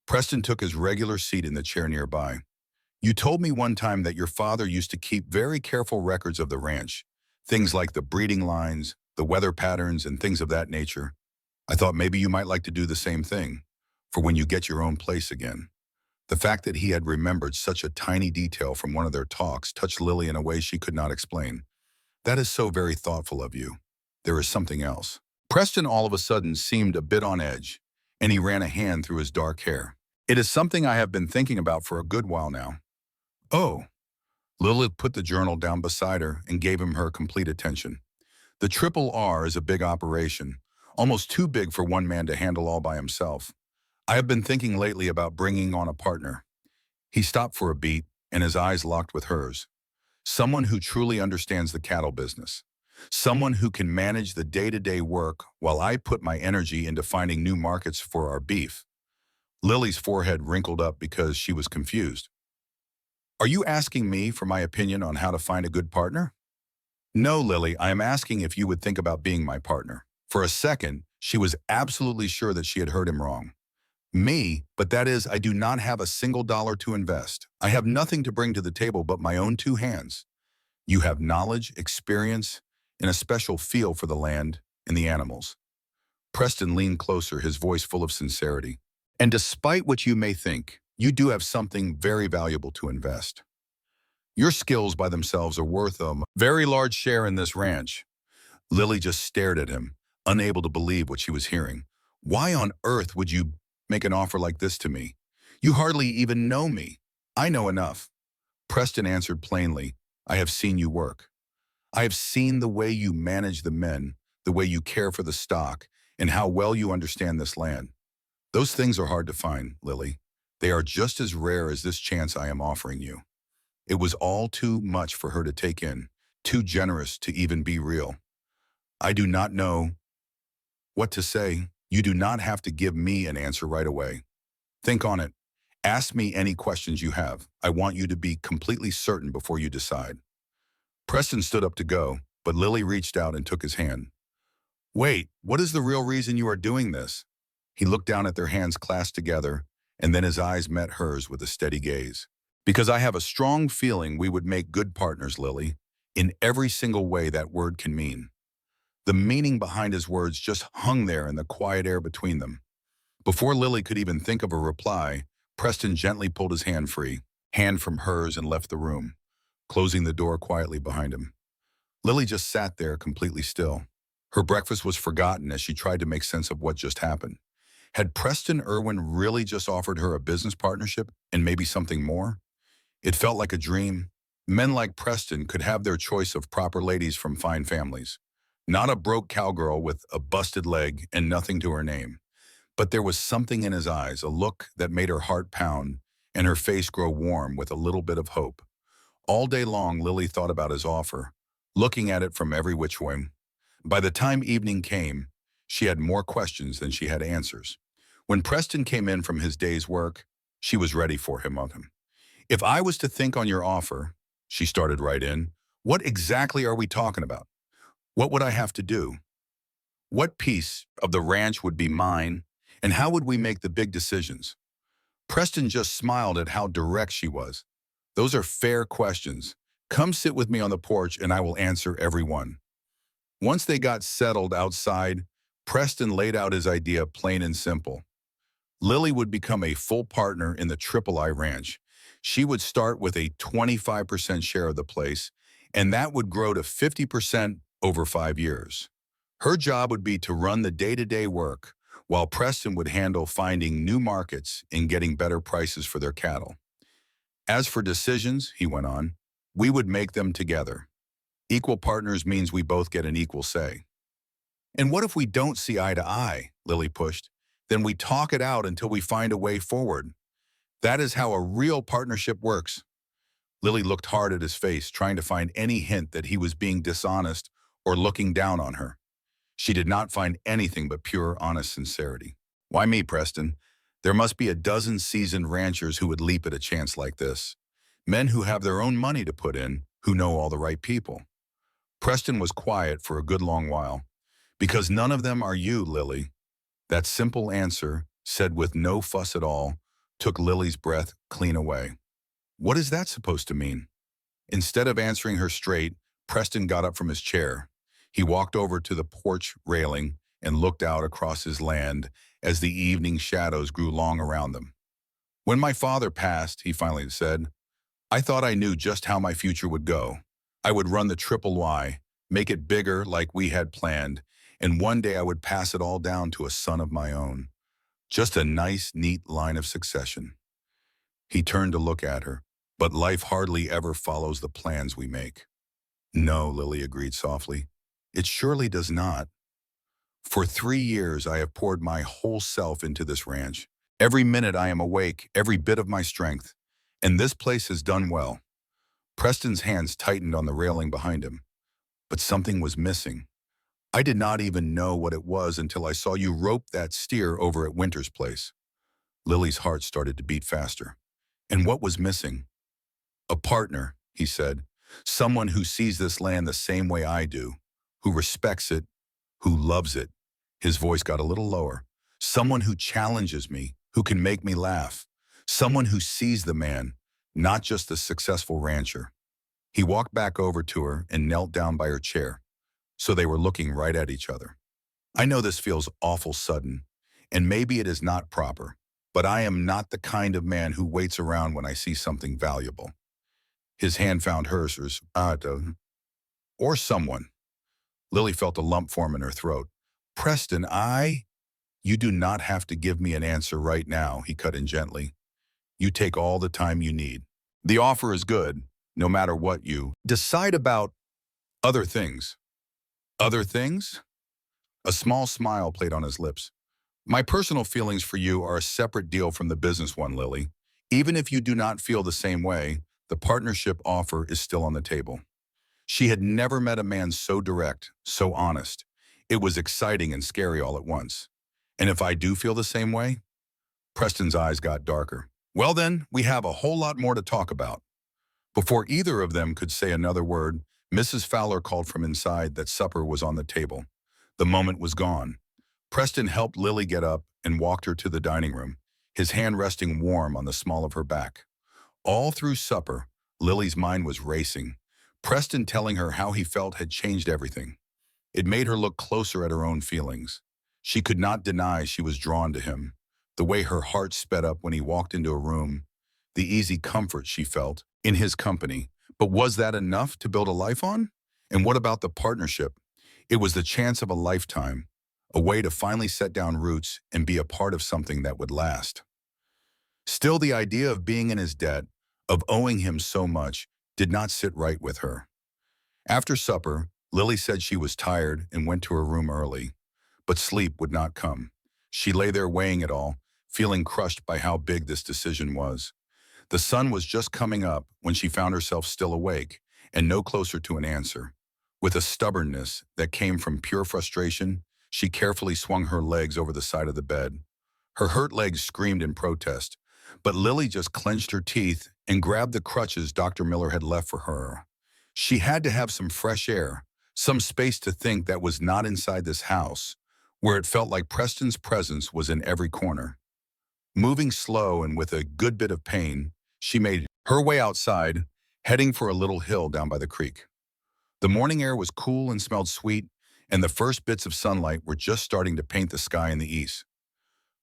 S1: Preston took his regular seat in the chair nearby. You told me one time that your father used to keep very careful records of the ranch, things like the breeding lines, the weather patterns, and things of that nature. I thought maybe you might like to do the same thing, for when you get your own place again. The fact that he had remembered such a tiny detail from one of their talks touched Lily in a way she could not explain. That is so very thoughtful of you. There is something else. Preston all of a sudden seemed a bit on edge, and he ran a hand through his dark hair. It is something I have been thinking about for a good while now. Oh, Lilith put the journal down beside her and gave him her complete attention. The Triple R is a big operation, almost too big for one man to handle all by himself. I have been thinking lately about bringing on a partner. He stopped for a beat, and his eyes locked with hers. Someone who truly understands the cattle business. Someone who can manage the day-to-day work while I put my energy into finding new markets for our beef. Lily's forehead wrinkled up because she was confused. Are you asking me for my opinion on how to find a good partner? No, Lily, I am asking if you would think about being my partner. For a second, she was absolutely sure that she had heard him wrong. Me, but that is, I do not have a single dollar to invest. I have nothing to bring to the table but my own two hands. You have knowledge, experience, and a special feel for the land and the animals. Preston leaned closer, his voice full of sincerity. And despite what you may think, you do have something very valuable to invest. Your skills by themselves are worth a very large share in this ranch. Lily just stared at him, unable to believe what she was hearing. Why on earth would you make an offer like this to me? You hardly even know me. I know enough. Preston answered plainly, I have seen you work. I have seen the way you manage the men, the way you care for the stock, and how well you understand this land. Those things are hard to find, Lily. They are just as rare as this chance I am offering you. It was all too much for her to take in, too generous to even be real. I do not know what to say. You do not have to give me an answer right away. Think on it. Ask me any questions you have. I want you to be completely certain before you decide. Preston stood up to go, but Lily reached out and took his hand. Wait, what is the real reason you are doing this? He looked down at their hands clasped together, and then his eyes met hers with a steady gaze. Because I have a strong feeling we would make good partners, Lily, in every single way that word can mean. The meaning behind his words just hung there in the quiet air between them. Before Lily could even think of a reply, Preston gently pulled his hand free, hand from hers, and left the room, closing the door quietly behind him. Lily just sat there completely still. Her breakfast was forgotten as she tried to make sense of what just happened. Had Preston Irwin really just offered her a business partnership and maybe something more? It felt like a dream. Men like Preston could have their choice of proper ladies from fine families. Not a broke cowgirl with a busted leg and nothing to her name. But there was something in his eyes, a look that made her heart pound and her face grow warm with a little bit of hope. All day long, Lily thought about his offer, looking at it from every which way. By the time evening came, she had more questions than she had answers. When Preston came in from his day's work, she was ready for him. If I was to think on your offer, she started right in, what exactly are we talking about? What would I have to do? What piece of the ranch would be mine? And how would we make the big decisions? Preston just smiled at how direct she was. Those are fair questions. Come sit with me on the porch and I will answer every one. Once they got settled outside, Preston laid out his idea plain and simple. Lily would become a full partner in the Triple I Ranch. She would start with a 25% share of the place, and that would grow to 50% over 5 years. Her job would be to run the day-to-day work, while Preston would handle finding new markets and getting better prices for their cattle. As for decisions, he went on, we would make them together. Equal partners means we both get an equal say. And what if we don't see eye to eye, Lily pushed? Then we talk it out until we find a way forward. That is how a real partnership works. Lily looked hard at his face, trying to find any hint that he was being dishonest or looking down on her. She did not find anything but pure, honest sincerity. Why me, Preston? There must be a dozen seasoned ranchers who would leap at a chance like this. Men who have their own money to put in, who know all the right people. Preston was quiet for a good long while. Because none of them are you, Lily. That simple answer, said with no fuss at all, took Lily's breath clean away. What is that supposed to mean? Instead of answering her straight, Preston got up from his chair. He walked over to the porch railing and looked out across his land as the evening shadows grew long around them. When my father passed, he finally said, I thought I knew just how my future would go. I would run the Triple Y, make it bigger like we had planned, and one day I would pass it all down to a son of my own. Just a nice, neat line of succession. He turned to look at her. But life hardly ever follows the plans we make. No, Lily agreed softly. It surely does not. For 3 years, I have poured my whole self into this ranch. Every minute I am awake, every bit of my strength. And this place has done well. Preston's hands tightened on the railing behind him. But something was missing. I did not even know what it was until I saw you rope that steer over at Winter's place. Lily's heart started to beat faster. And what was missing? A partner, he said. Someone who sees this land the same way I do, who respects it, who loves it. His voice got a little lower. Someone who challenges me, who can make me laugh. Someone who sees the man, not just the successful rancher. He walked back over to her and knelt down by her chair, so they were looking right at each other. I know this feels awful sudden, and maybe it is not proper, but I am not the kind of man who waits around when I see something valuable. His hand found hers, or someone. Lily felt a lump form in her throat. Preston, You do not have to give me an answer right now, he cut in gently. You take all the time you need. The offer is good, no matter what you decide about other things. Other things? A small smile played on his lips. My personal feelings for you are a separate deal from the business one, Lily. Even if you do not feel the same way, the partnership offer is still on the table. She had never met a man so direct, so honest. It was exciting and scary all at once. And if I do feel the same way? Preston's eyes got darker. Well then, we have a whole lot more to talk about. Before either of them could say another word, Mrs. Fowler called from inside that supper was on the table. The moment was gone. Preston helped Lily get up and walked her to the dining room, his hand resting warm on the small of her back. All through supper, Lily's mind was racing. Preston telling her how he felt had changed everything. It made her look closer at her own feelings. She could not deny she was drawn to him. The way her heart sped up when he walked into a room, the easy comfort she felt in his company. But was that enough to build a life on? And what about the partnership? It was the chance of a lifetime, a way to finally set down roots and be a part of something that would last. Still, the idea of being in his debt, of owing him so much, did not sit right with her. After supper, Lily said she was tired and went to her room early, but sleep would not come. She lay there weighing it all, feeling crushed by how big this decision was. The sun was just coming up when she found herself still awake and no closer to an answer. With a stubbornness that came from pure frustration, she carefully swung her legs over the side of the bed. Her hurt legs screamed in protest, but Lily just clenched her teeth and grabbed the crutches Dr. Miller had left for her. She had to have some fresh air, some space to think that was not inside this house, where it felt like Preston's presence was in every corner. Moving slow and with a good bit of pain, she made her way outside, heading for a little hill down by the creek. The morning air was cool and smelled sweet, and the first bits of sunlight were just starting to paint the sky in the east.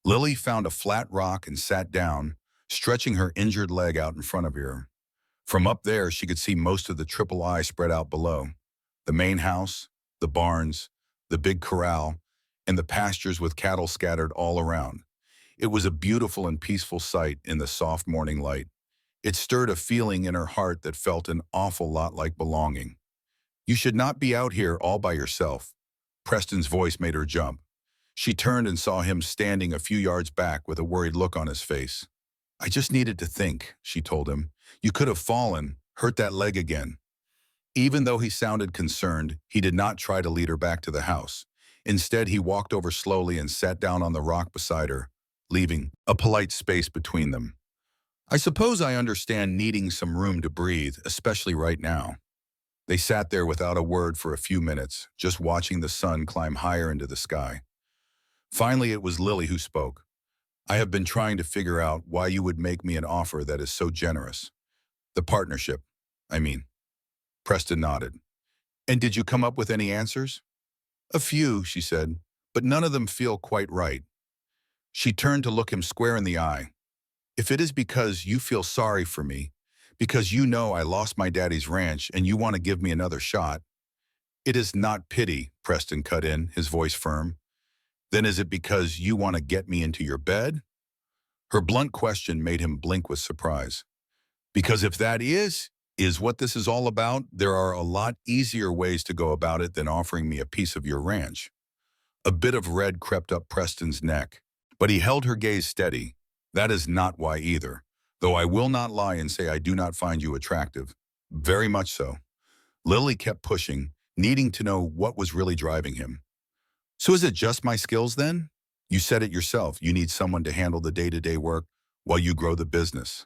S1: Lily found a flat rock and sat down, stretching her injured leg out in front of her. From up there, she could see most of the Triple I spread out below. The main house, the barns, the big corral, and the pastures with cattle scattered all around. It was a beautiful and peaceful sight in the soft morning light. It stirred a feeling in her heart that felt an awful lot like belonging. You should not be out here all by yourself. Preston's voice made her jump. She turned and saw him standing a few yards back with a worried look on his face. I just needed to think, she told him. You could have fallen, hurt that leg again. Even though he sounded concerned, he did not try to lead her back to the house. Instead, he walked over slowly and sat down on the rock beside her, leaving a polite space between them. I suppose I understand needing some room to breathe, especially right now. They sat there without a word for a few minutes, just watching the sun climb higher into the sky. Finally, it was Lily who spoke. I have been trying to figure out why you would make me an offer that is so generous. The partnership, I mean. Preston nodded. And did you come up with any answers? A few, she said, but none of them feel quite right. She turned to look him square in the eye. If it is because you feel sorry for me, because you know I lost my daddy's ranch and you want to give me another shot. It is not pity, Preston cut in, his voice firm. Then is it because you want to get me into your bed? Her blunt question made him blink with surprise. Because if that is what this is all about, there are a lot easier ways to go about it than offering me a piece of your ranch. A bit of red crept up Preston's neck, but he held her gaze steady. That is not why either, though I will not lie and say I do not find you attractive. Very much so. Lily kept pushing, needing to know what was really driving him. So is it just my skills then? You said it yourself, you need someone to handle the day-to-day work while you grow the business.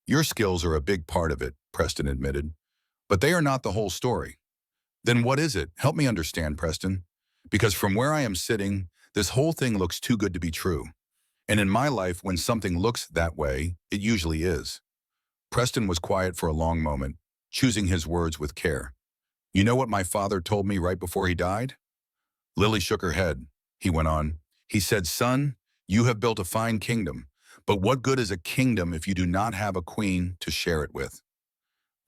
S1: Your skills are a big part of it, Preston admitted, but they are not the whole story. Then what is it? Help me understand, Preston. Because from where I am sitting, this whole thing looks too good to be true. And in my life, when something looks that way, it usually is. Preston was quiet for a long moment, choosing his words with care. You know what my father told me right before he died? Lily shook her head. He went on. He said, son, you have built a fine kingdom, but what good is a kingdom if you do not have a queen to share it with?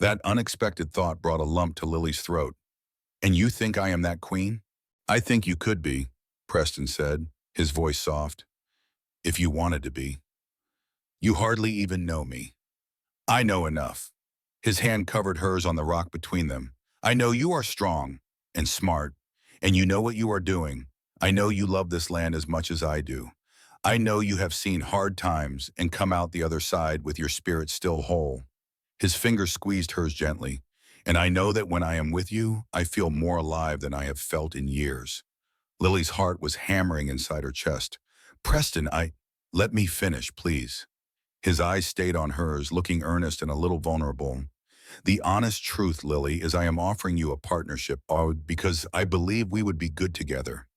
S1: That unexpected thought brought a lump to Lily's throat. And you think I am that queen? I think you could be, Preston said, his voice soft. If you wanted to be. You hardly even know me. I know enough. His hand covered hers on the rock between them. I know you are strong and smart, and you know what you are doing. I know you love this land as much as I do. I know you have seen hard times and come out the other side with your spirit still whole. His fingers squeezed hers gently, and I know that when I am with you, I feel more alive than I have felt in years. Lily's heart was hammering inside her chest. Preston, let me finish, please. His eyes stayed on hers, looking earnest and a little vulnerable. The honest truth, Lily, is I am offering you a partnership because I believe we would be good together.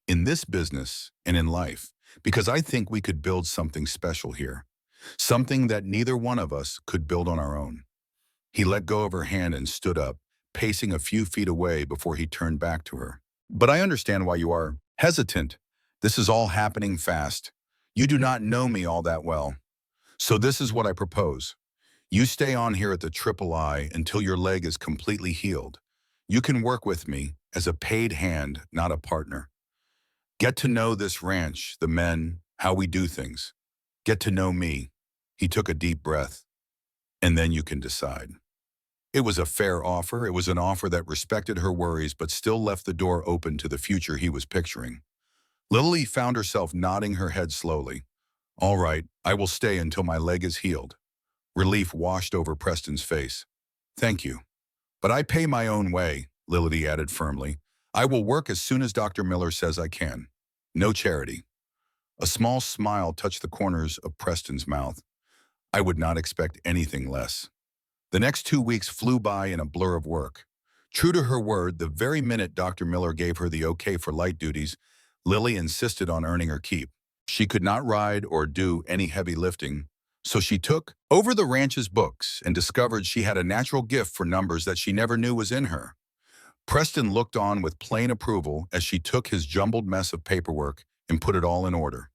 S1: In this business and in life, because I think we could build something special here. Something that neither one of us could build on our own. He let go of her hand and stood up, pacing a few feet away before he turned back to her. But I understand why you are hesitant. This is all happening fast. You do not know me all that well. So this is what I propose. You stay on here at the Triple I until your leg is completely healed. You can work with me as a paid hand, not a partner. Get to know this ranch, the men, how we do things. Get to know me. He took a deep breath. And then you can decide. It was a fair offer. It was an offer that respected her worries but still left the door open to the future he was picturing. Lily found herself nodding her head slowly. All right, I will stay until my leg is healed. Relief washed over Preston's face. Thank you. But I pay my own way, Lily added firmly. I will work as soon as Dr. Miller says I can. No charity. A small smile touched the corners of Preston's mouth. I would not expect anything less. The next 2 weeks flew by in a blur of work. True to her word, the very minute Dr. Miller gave her the okay for light duties, Lily insisted on earning her keep. She could not ride or do any heavy lifting, so she took over the ranch's books and discovered she had a natural gift for numbers that she never knew was in her. Preston looked on with plain approval as she took his jumbled mess of paperwork and put it all in order.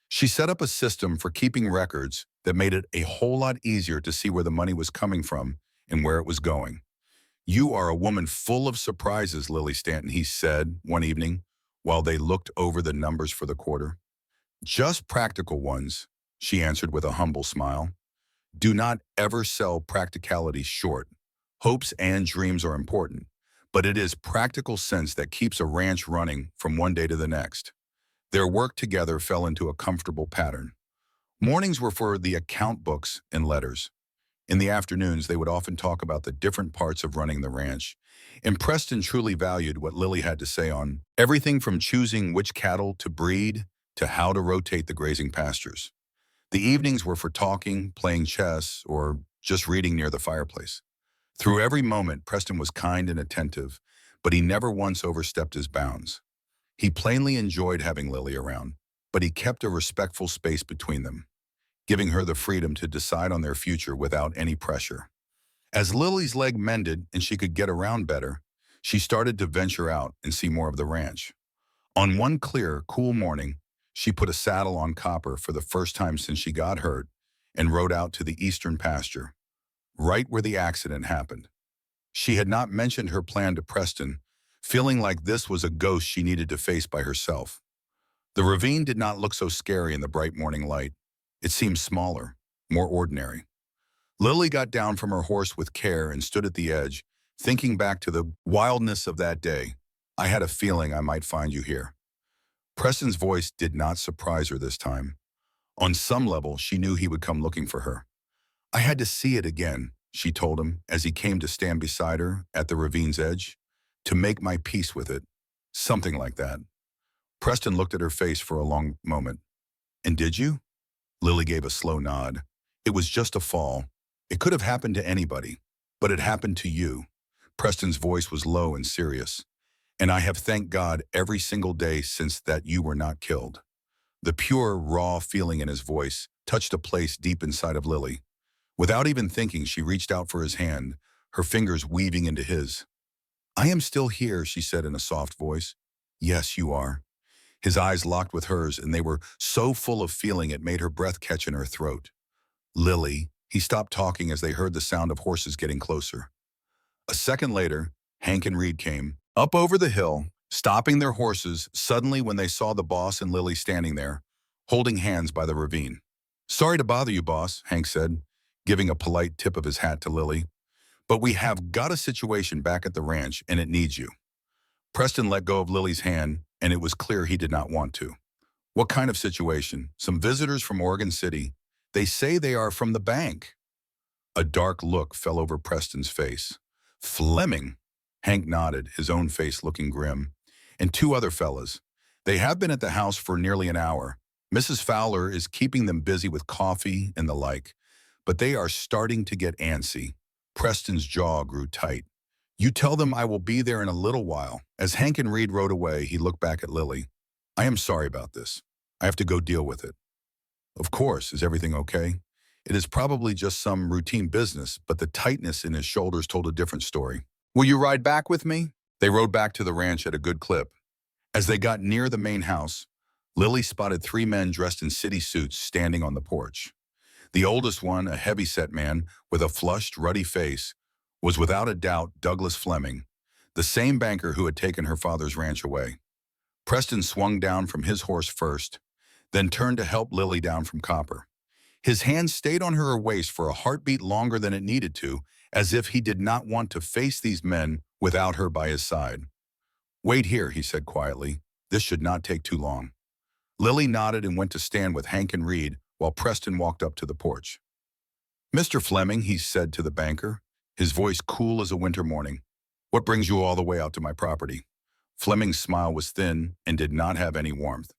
S1: She set up a system for keeping records that made it a whole lot easier to see where the money was coming from and where it was going. You are a woman full of surprises, Lily Stanton, he said one evening while they looked over the numbers for the quarter. Just practical ones, she answered with a humble smile. Do not ever sell practicality short. Hopes and dreams are important, but it is practical sense that keeps a ranch running from one day to the next. Their work together fell into a comfortable pattern. Mornings were for the account books and letters. In the afternoons, they would often talk about the different parts of running the ranch. And Preston truly valued what Lily had to say on everything from choosing which cattle to breed to how to rotate the grazing pastures. The evenings were for talking, playing chess, or just reading near the fireplace. Through every moment, Preston was kind and attentive, but he never once overstepped his bounds. He plainly enjoyed having Lily around, but he kept a respectful space between them, giving her the freedom to decide on their future without any pressure. As Lily's leg mended and she could get around better, she started to venture out and see more of the ranch. On one clear, cool morning, she put a saddle on Copper for the first time since she got hurt and rode out to the eastern pasture, right where the accident happened. She had not mentioned her plan to Preston, feeling like this was a ghost she needed to face by herself. The ravine did not look so scary in the bright morning light. It seemed smaller, more ordinary. Lily got down from her horse with care and stood at the edge, thinking back to the wildness of that day. I had a feeling I might find you here. Preston's voice did not surprise her this time. On some level, she knew he would come looking for her. I had to see it again, she told him as he came to stand beside her at the ravine's edge, to make my peace with it. Something like that. Preston looked at her face for a long moment. And did you? Lily gave a slow nod. It was just a fall. It could have happened to anybody, but it happened to you. Preston's voice was low and serious. And I have thanked God every single day since that you were not killed. The pure, raw feeling in his voice touched a place deep inside of Lily. Without even thinking, she reached out for his hand, her fingers weaving into his. I am still here, she said in a soft voice. Yes, you are. His eyes locked with hers, and they were so full of feeling it made her breath catch in her throat. Lily, he stopped talking as they heard the sound of horses getting closer. A second later, Hank and Reed came up over the hill, stopping their horses suddenly when they saw the boss and Lily standing there, holding hands by the ravine. Sorry to bother you, boss, Hank said, giving a polite tip of his hat to Lily. But we have got a situation back at the ranch, and it needs you. Preston let go of Lily's hand, and it was clear he did not want to. What kind of situation? Some visitors from Oregon City. They say they are from the bank. A dark look fell over Preston's face. Fleming? Hank nodded, his own face looking grim. And two other fellas. They have been at the house for nearly an hour. Mrs. Fowler is keeping them busy with coffee and the like. But they are starting to get antsy. Preston's jaw grew tight. You tell them I will be there in a little while. As Hank and Reed rode away, he looked back at Lily. I am sorry about this. I have to go deal with it. Of course, is everything okay? It is probably just some routine business, but the tightness in his shoulders told a different story. Will you ride back with me? They rode back to the ranch at a good clip. As they got near the main house, Lily spotted three men dressed in city suits standing on the porch. The oldest one, a heavy-set man with a flushed, ruddy face, was without a doubt Douglas Fleming, the same banker who had taken her father's ranch away. Preston swung down from his horse first, then turned to help Lily down from Copper. His hand stayed on her waist for a heartbeat longer than it needed to, as if he did not want to face these men without her by his side. Wait here, he said quietly. This should not take too long. Lily nodded and went to stand with Hank and Reed while Preston walked up to the porch. Mr. Fleming, he said to the banker, his voice cool as a winter morning. What brings you all the way out to my property? Fleming's smile was thin and did not have any warmth.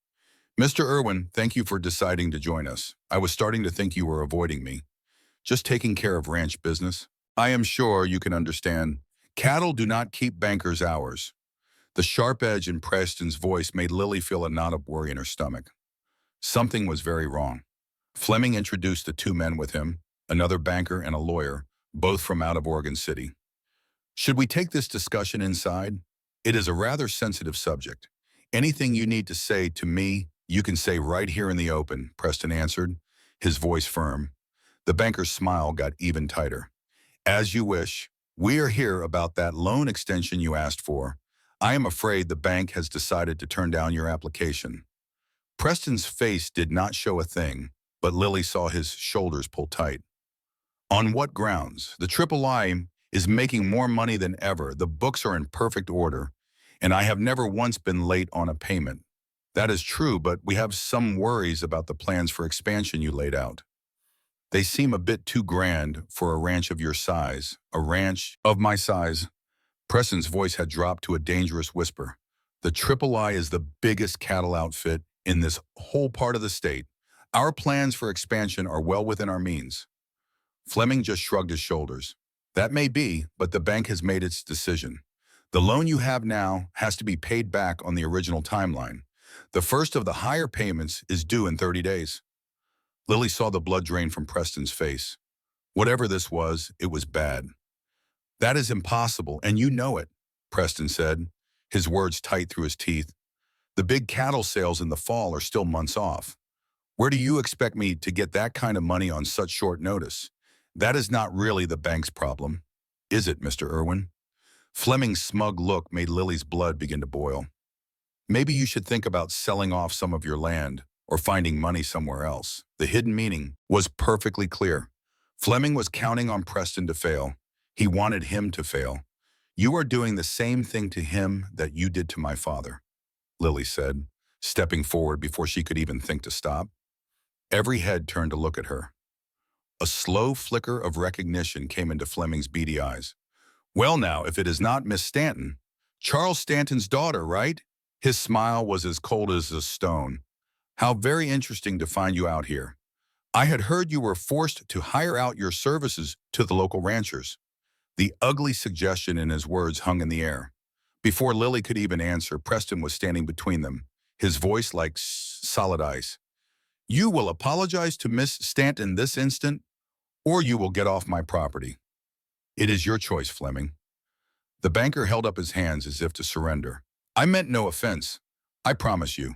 S1: Mr. Irwin, thank you for deciding to join us. I was starting to think you were avoiding me. Just taking care of ranch business. I am sure you can understand. Cattle do not keep bankers' hours. The sharp edge in Preston's voice made Lily feel a knot of worry in her stomach. Something was very wrong. Fleming introduced the two men with him, another banker and a lawyer, both from out of Oregon City. Should we take this discussion inside? It is a rather sensitive subject. Anything you need to say to me, you can say right here in the open, Preston answered, his voice firm. The banker's smile got even tighter. As you wish. We are here about that loan extension you asked for. I am afraid the bank has decided to turn down your application. Preston's face did not show a thing, but Lily saw his shoulders pull tight. On what grounds? The III is making more money than ever. The books are in perfect order, and I have never once been late on a payment. That is true, but we have some worries about the plans for expansion you laid out. They seem a bit too grand for a ranch of your size. A ranch of my size. Preston's voice had dropped to a dangerous whisper. The III is the biggest cattle outfit in this whole part of the state. Our plans for expansion are well within our means. Fleming just shrugged his shoulders. That may be, but the bank has made its decision. The loan you have now has to be paid back on the original timeline. The first of the higher payments is due in 30 days. Lily saw the blood drain from Preston's face. Whatever this was, it was bad. That is impossible, and you know it, Preston said, his words tight through his teeth. The big cattle sales in the fall are still months off. Where do you expect me to get that kind of money on such short notice? That is not really the bank's problem, is it, Mr. Irwin? Fleming's smug look made Lily's blood begin to boil. Maybe you should think about selling off some of your land or finding money somewhere else. The hidden meaning was perfectly clear. Fleming was counting on Preston to fail. He wanted him to fail. You are doing the same thing to him that you did to my father, Lily said, stepping forward before she could even think to stop. Every head turned to look at her. A slow flicker of recognition came into Fleming's beady eyes. Well now, if it is not Miss Stanton, Charles Stanton's daughter, right? His smile was as cold as a stone. How very interesting to find you out here. I had heard you were forced to hire out your services to the local ranchers. The ugly suggestion in his words hung in the air. Before Lily could even answer, Preston was standing between them, his voice like solid ice. You will apologize to Miss Stanton this instant, or you will get off my property. It is your choice, Fleming. The banker held up his hands as if to surrender. I meant no offense. I promise you.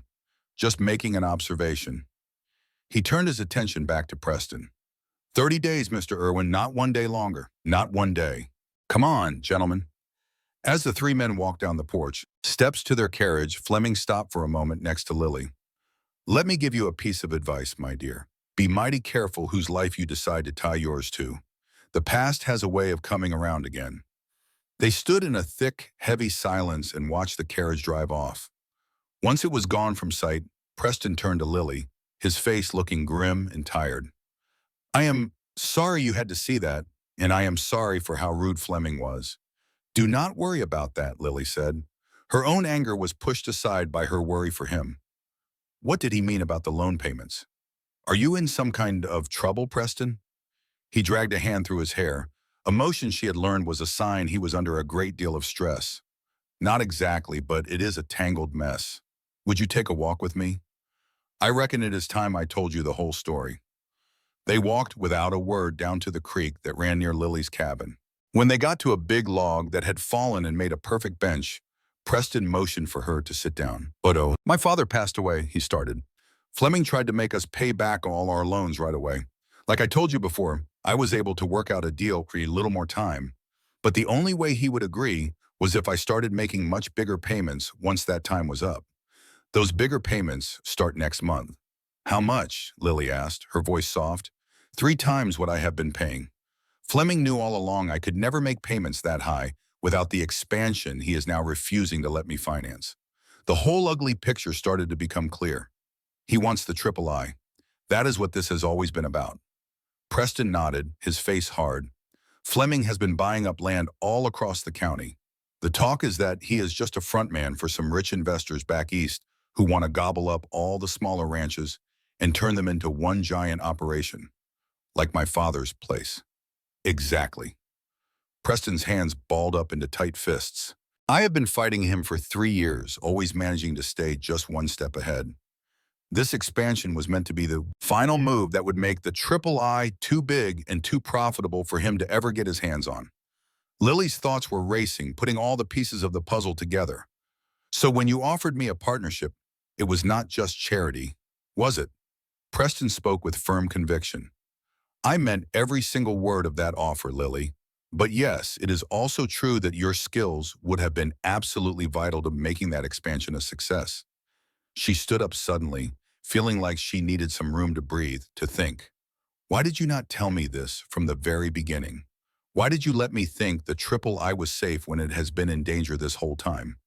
S1: Just making an observation. He turned his attention back to Preston. 30 days, Mr. Irwin, not 1 day longer. Not 1 day. Come on, gentlemen. As the three men walked down the porch, steps to their carriage, Fleming stopped for a moment next to Lily. Let me give you a piece of advice, my dear. Be mighty careful whose life you decide to tie yours to. The past has a way of coming around again. They stood in a thick, heavy silence and watched the carriage drive off. Once it was gone from sight, Preston turned to Lily, his face looking grim and tired. I am sorry you had to see that, and I am sorry for how rude Fleming was. Do not worry about that, Lily said. Her own anger was pushed aside by her worry for him. What did he mean about the loan payments? Are you in some kind of trouble, Preston? He dragged a hand through his hair. A motion she had learned was a sign he was under a great deal of stress. Not exactly, but it is a tangled mess. Would you take a walk with me? I reckon it is time I told you the whole story. They walked without a word down to the creek that ran near Lily's cabin. When they got to a big log that had fallen and made a perfect bench, Preston motioned for her to sit down. But oh, my father passed away, he started. Fleming tried to make us pay back all our loans right away. Like I told you before, I was able to work out a deal for a little more time. But the only way he would agree was if I started making much bigger payments once that time was up. Those bigger payments start next month. How much? Lily asked, her voice soft. 3 times what I have been paying. Fleming knew all along I could never make payments that high without the expansion he is now refusing to let me finance. The whole ugly picture started to become clear. He wants the triple I. That is what this has always been about. Preston nodded, his face hard. Fleming has been buying up land all across the county. The talk is that he is just a front man for some rich investors back east who want to gobble up all the smaller ranches and turn them into one giant operation. Like my father's place. Exactly. Preston's hands balled up into tight fists. I have been fighting him for 3 years, always managing to stay just one step ahead. This expansion was meant to be the final move that would make the triple I too big and too profitable for him to ever get his hands on. Lily's thoughts were racing, putting all the pieces of the puzzle together. So when you offered me a partnership, it was not just charity, was it? Preston spoke with firm conviction. I meant every single word of that offer, Lily. But yes, it is also true that your skills would have been absolutely vital to making that expansion a success. She stood up suddenly, feeling like she needed some room to breathe, to think. Why did you not tell me this from the very beginning? Why did you let me think the triple I was safe when it has been in danger this whole time?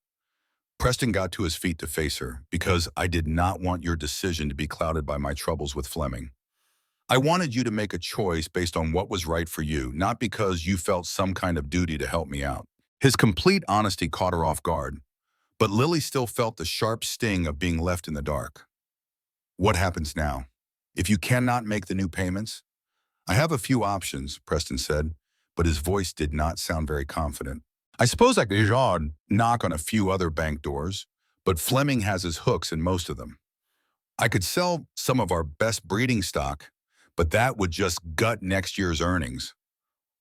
S1: Preston got to his feet to face her, because I did not want your decision to be clouded by my troubles with Fleming. I wanted you to make a choice based on what was right for you, not because you felt some kind of duty to help me out. His complete honesty caught her off guard, but Lily still felt the sharp sting of being left in the dark. What happens now? If you cannot make the new payments? I have a few options, Preston said, but his voice did not sound very confident. I suppose I could knock on a few other bank doors, but Fleming has his hooks in most of them. I could sell some of our best breeding stock, but that would just gut next year's earnings.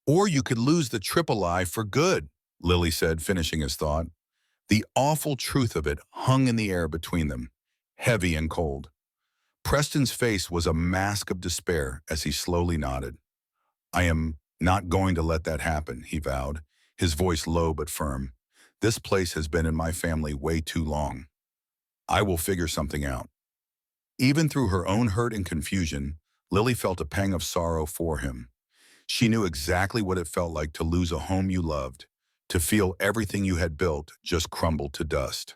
S1: Or you could lose the triple I for good, Lily said, finishing his thought. The awful truth of it hung in the air between them, heavy and cold. Preston's face was a mask of despair as he slowly nodded. I am not going to let that happen, he vowed, his voice low but firm. This place has been in my family way too long. I will figure something out. Even through her own hurt and confusion, Lily felt a pang of sorrow for him. She knew exactly what it felt like to lose a home you loved, to feel everything you had built just crumble to dust.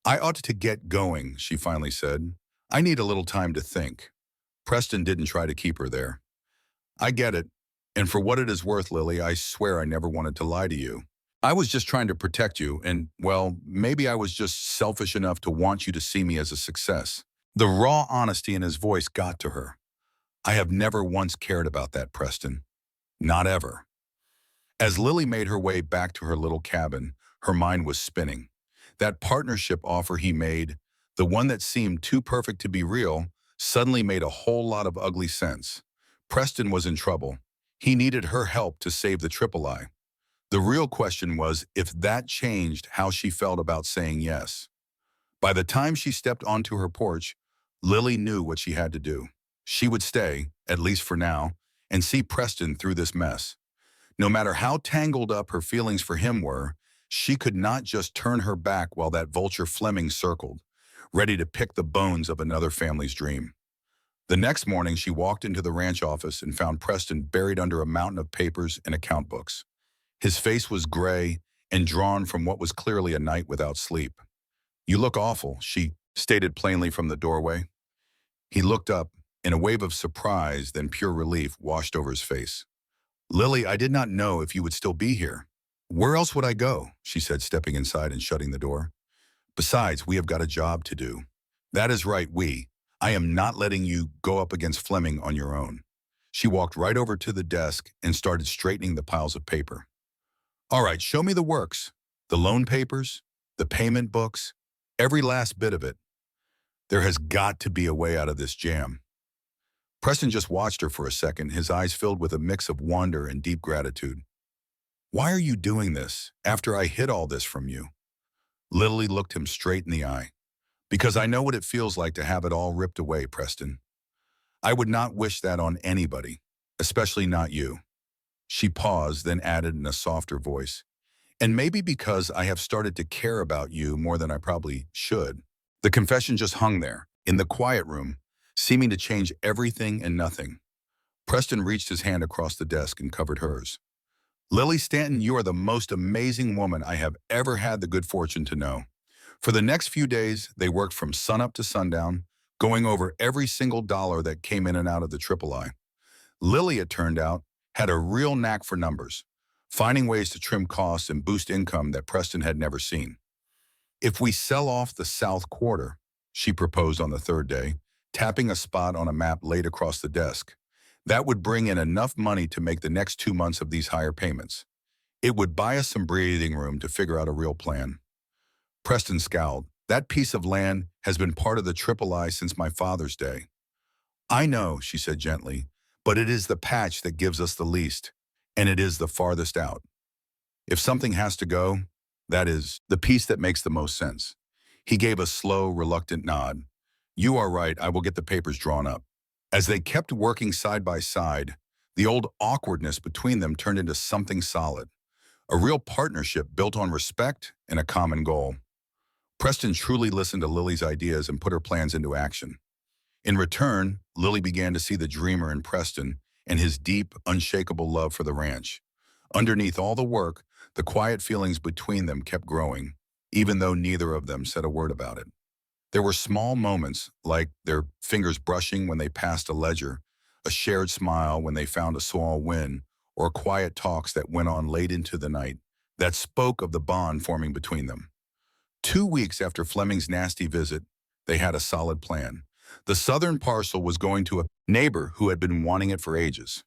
S1: I ought to get going, she finally said. I need a little time to think. Preston didn't try to keep her there. I get it. And for what it is worth, Lily, I swear I never wanted to lie to you. I was just trying to protect you, and, well, maybe I was just selfish enough to want you to see me as a success. The raw honesty in his voice got to her. I have never once cared about that, Preston. Not ever. As Lily made her way back to her little cabin, her mind was spinning. That partnership offer he made, the one that seemed too perfect to be real, suddenly made a whole lot of ugly sense. Preston was in trouble. He needed her help to save the Triple I. The real question was if that changed how she felt about saying yes. By the time she stepped onto her porch, Lily knew what she had to do. She would stay, at least for now, and see Preston through this mess. No matter how tangled up her feelings for him were, she could not just turn her back while that vulture Fleming circled, ready to pick the bones of another family's dream. The next morning, she walked into the ranch office and found Preston buried under a mountain of papers and account books. His face was gray and drawn from what was clearly a night without sleep. "You look awful," she stated plainly from the doorway. He looked up, and a wave of surprise, then pure relief, washed over his face. "Lily, I did not know if you would still be here." "Where else would I go?" she said, stepping inside and shutting the door. "Besides, we have got a job to do." "That is right, we. I am not letting you go up against Fleming on your own." She walked right over to the desk and started straightening the piles of paper. "All right, show me the works. The loan papers, the payment books, every last bit of it. There has got to be a way out of this jam." Preston just watched her for a second, his eyes filled with a mix of wonder and deep gratitude. "Why are you doing this, after I hid all this from you?" Lily looked him straight in the eye. "Because I know what it feels like to have it all ripped away, Preston. I would not wish that on anybody, especially not you." She paused, then added in a softer voice, "And maybe because I have started to care about you more than I probably should." The confession just hung there, in the quiet room, seeming to change everything and nothing. Preston reached his hand across the desk and covered hers. "Lily Stanton, you are the most amazing woman I have ever had the good fortune to know." For the next few days, they worked from sunup to sundown, going over every single dollar that came in and out of the Triple I. Lily, it turned out, had a real knack for numbers, finding ways to trim costs and boost income that Preston had never seen. "If we sell off the South Quarter," she proposed on the third day, tapping a spot on a map laid across the desk, "that would bring in enough money to make the next 2 months of these higher payments. It would buy us some breathing room to figure out a real plan." Preston scowled. "That piece of land has been part of the Triple I since my father's day." "I know," she said gently, "but it is the patch that gives us the least, and it is the farthest out. If something has to go, that is the piece that makes the most sense." He gave a slow, reluctant nod. "You are right, I will get the papers drawn up." As they kept working side by side, the old awkwardness between them turned into something solid, a real partnership built on respect and a common goal. Preston truly listened to Lily's ideas and put her plans into action. In return, Lily began to see the dreamer in Preston and his deep, unshakable love for the ranch. Underneath all the work, the quiet feelings between them kept growing, even though neither of them said a word about it. There were small moments, like their fingers brushing when they passed a ledger, a shared smile when they found a small win, or quiet talks that went on late into the night, that spoke of the bond forming between them. 2 weeks after Fleming's nasty visit, they had a solid plan. The southern parcel was going to a neighbor who had been wanting it for ages.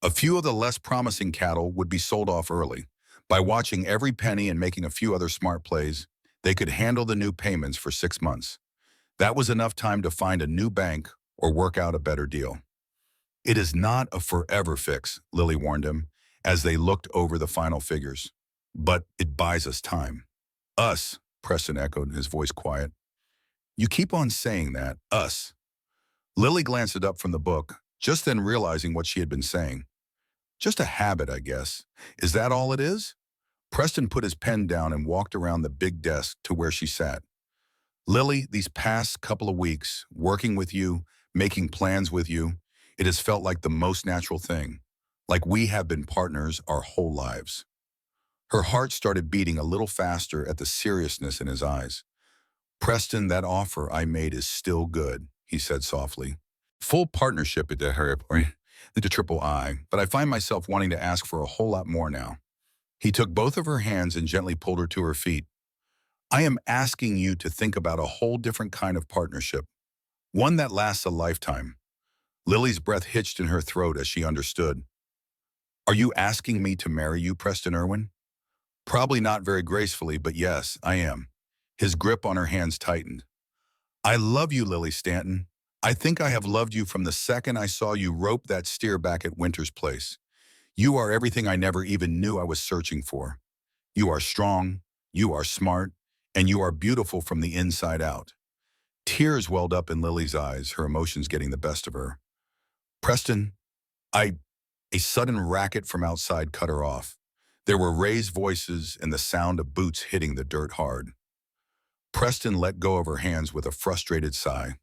S1: A few of the less promising cattle would be sold off early. By watching every penny and making a few other smart plays, they could handle the new payments for 6 months. That was enough time to find a new bank or work out a better deal. "It is not a forever fix," Lily warned him, as they looked over the final figures. "But it buys us time." "Us," Preston echoed, his voice quiet. "You keep on saying that, us." Lily glanced up from the book, just then realizing what she had been saying. "Just a habit, I guess. Is that all it is?" Preston put his pen down and walked around the big desk to where she sat. "Lily, these past couple of weeks, working with you, making plans with you, it has felt like the most natural thing. like we have been partners our whole lives. Her heart started beating a little faster at the seriousness in his eyes. Preston, that offer I made is still good, he said softly. Full partnership at the triple I, but I find myself wanting to ask for a whole lot more now. He took both of her hands and gently pulled her to her feet. I am asking you to think about a whole different kind of partnership, one that lasts a lifetime. Lily's breath hitched in her throat as she understood. Are you asking me to marry you, Preston Irwin? Probably not very gracefully, but yes, I am. His grip on her hands tightened. I love you, Lily Stanton. I think I have loved you from the second I saw you rope that steer back at Winter's place. You are everything I never even knew I was searching for. You are strong, you are smart, and you are beautiful from the inside out. Tears welled up in Lily's eyes, her emotions getting the best of her. Preston, I... A sudden racket from outside cut her off. There were raised voices and the sound of boots hitting the dirt hard. Preston let go of her hands with a frustrated sigh.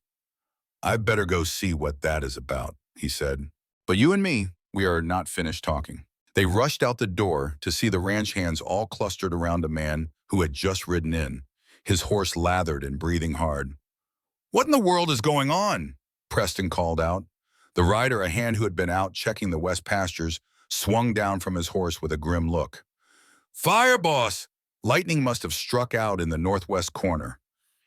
S1: I'd better go see what that is about, he said. But you and me, we are not finished talking. They rushed out the door to see the ranch hands all clustered around a man who had just ridden in, his horse lathered and breathing hard. What in the world is going on? Preston called out. The rider, a hand who had been out checking the west pastures, swung down from his horse with a grim look. Fire, boss! Lightning must have struck out in the northwest corner,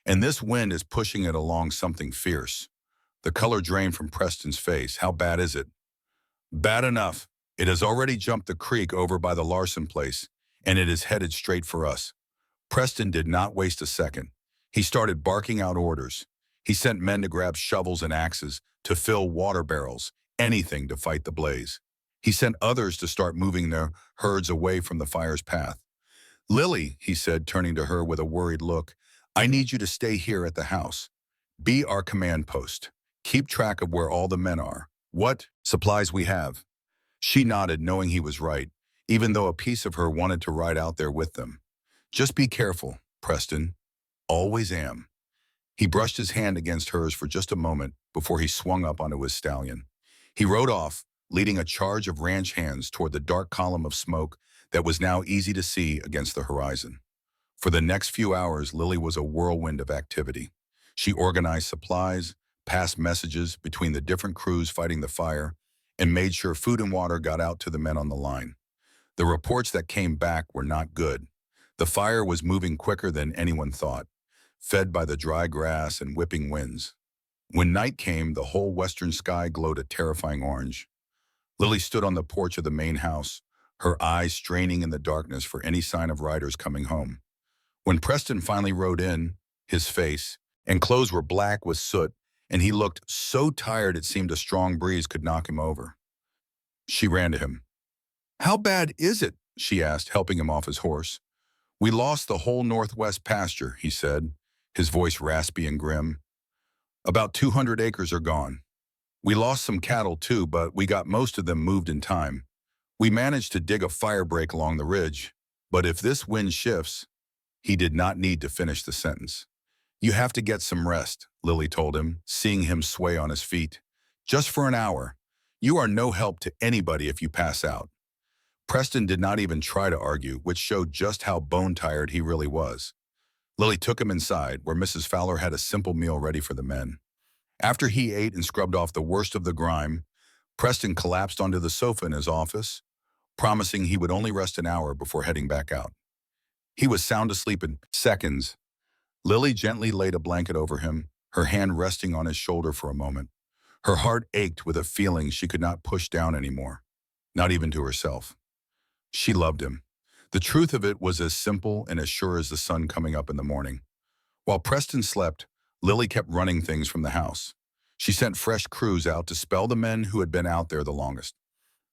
S1: and this wind is pushing it along something fierce. The color drained from Preston's face. How bad is it? Bad enough. It has already jumped the creek over by the Larson place, and it is headed straight for us. Preston did not waste a second. He started barking out orders. He sent men to grab shovels and axes, to fill water barrels, anything to fight the blaze. He sent others to start moving their herds away from the fire's path. Lily, he said, turning to her with a worried look, I need you to stay here at the house. Be our command post. Keep track of where all the men are, what supplies we have. She nodded, knowing he was right, even though a piece of her wanted to ride out there with them. Just be careful, Preston. Always am. He brushed his hand against hers for just a moment before he swung up onto his stallion. He rode off, leading a charge of ranch hands toward the dark column of smoke that was now easy to see against the horizon. For the next few hours, Lily was a whirlwind of activity. She organized supplies, passed messages between the different crews fighting the fire, and made sure food and water got out to the men on the line. The reports that came back were not good. The fire was moving quicker than anyone thought, fed by the dry grass and whipping winds. When night came, the whole western sky glowed a terrifying orange. Lily stood on the porch of the main house, her eyes straining in the darkness for any sign of riders coming home. When Preston finally rode in, his face and clothes were black with soot, and he looked so tired it seemed a strong breeze could knock him over. She ran to him. How bad is it? She asked, helping him off his horse. We lost the whole northwest pasture, he said, his voice raspy and grim. About 200 acres are gone. We lost some cattle too, but we got most of them moved in time. We managed to dig a fire break along the ridge, but if this wind shifts, he did not need to finish the sentence. You have to get some rest, Lily told him, seeing him sway on his feet. Just for an hour. You are no help to anybody if you pass out. Preston did not even try to argue, which showed just how bone-tired he really was. Lily took him inside, where Mrs. Fowler had a simple meal ready for the men. After he ate and scrubbed off the worst of the grime, Preston collapsed onto the sofa in his office, promising he would only rest an hour before heading back out. He was sound asleep in seconds. Lily gently laid a blanket over him, her hand resting on his shoulder for a moment. Her heart ached with a feeling she could not push down anymore, not even to herself. She loved him. The truth of it was as simple and as sure as the sun coming up in the morning. While Preston slept, Lily kept running things from the house. She sent fresh crews out to spell the men who had been out there the longest.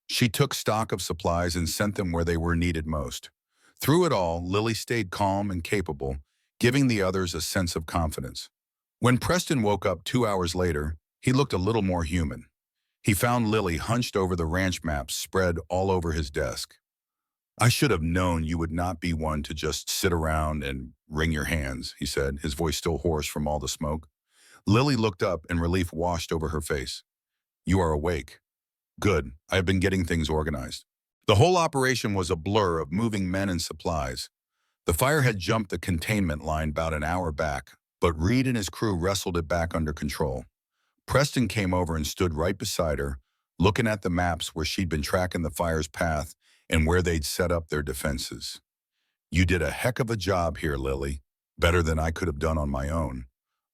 S1: She took stock of supplies and sent them where they were needed most. Through it all, Lily stayed calm and capable, giving the others a sense of confidence. When Preston woke up 2 hours later, he looked a little more human. He found Lily hunched over the ranch maps spread all over his desk. I should have known you would not be one to just sit around and wring your hands, he said, his voice still hoarse from all the smoke. Lily looked up and relief washed over her face. You are awake. Good, I have been getting things organized. The whole operation was a blur of moving men and supplies. The fire had jumped the containment line about an hour back, but Reed and his crew wrestled it back under control. Preston came over and stood right beside her, looking at the maps where she'd been tracking the fire's path and where they'd set up their defenses. You did a heck of a job here, Lily. Better than I could have done on my own.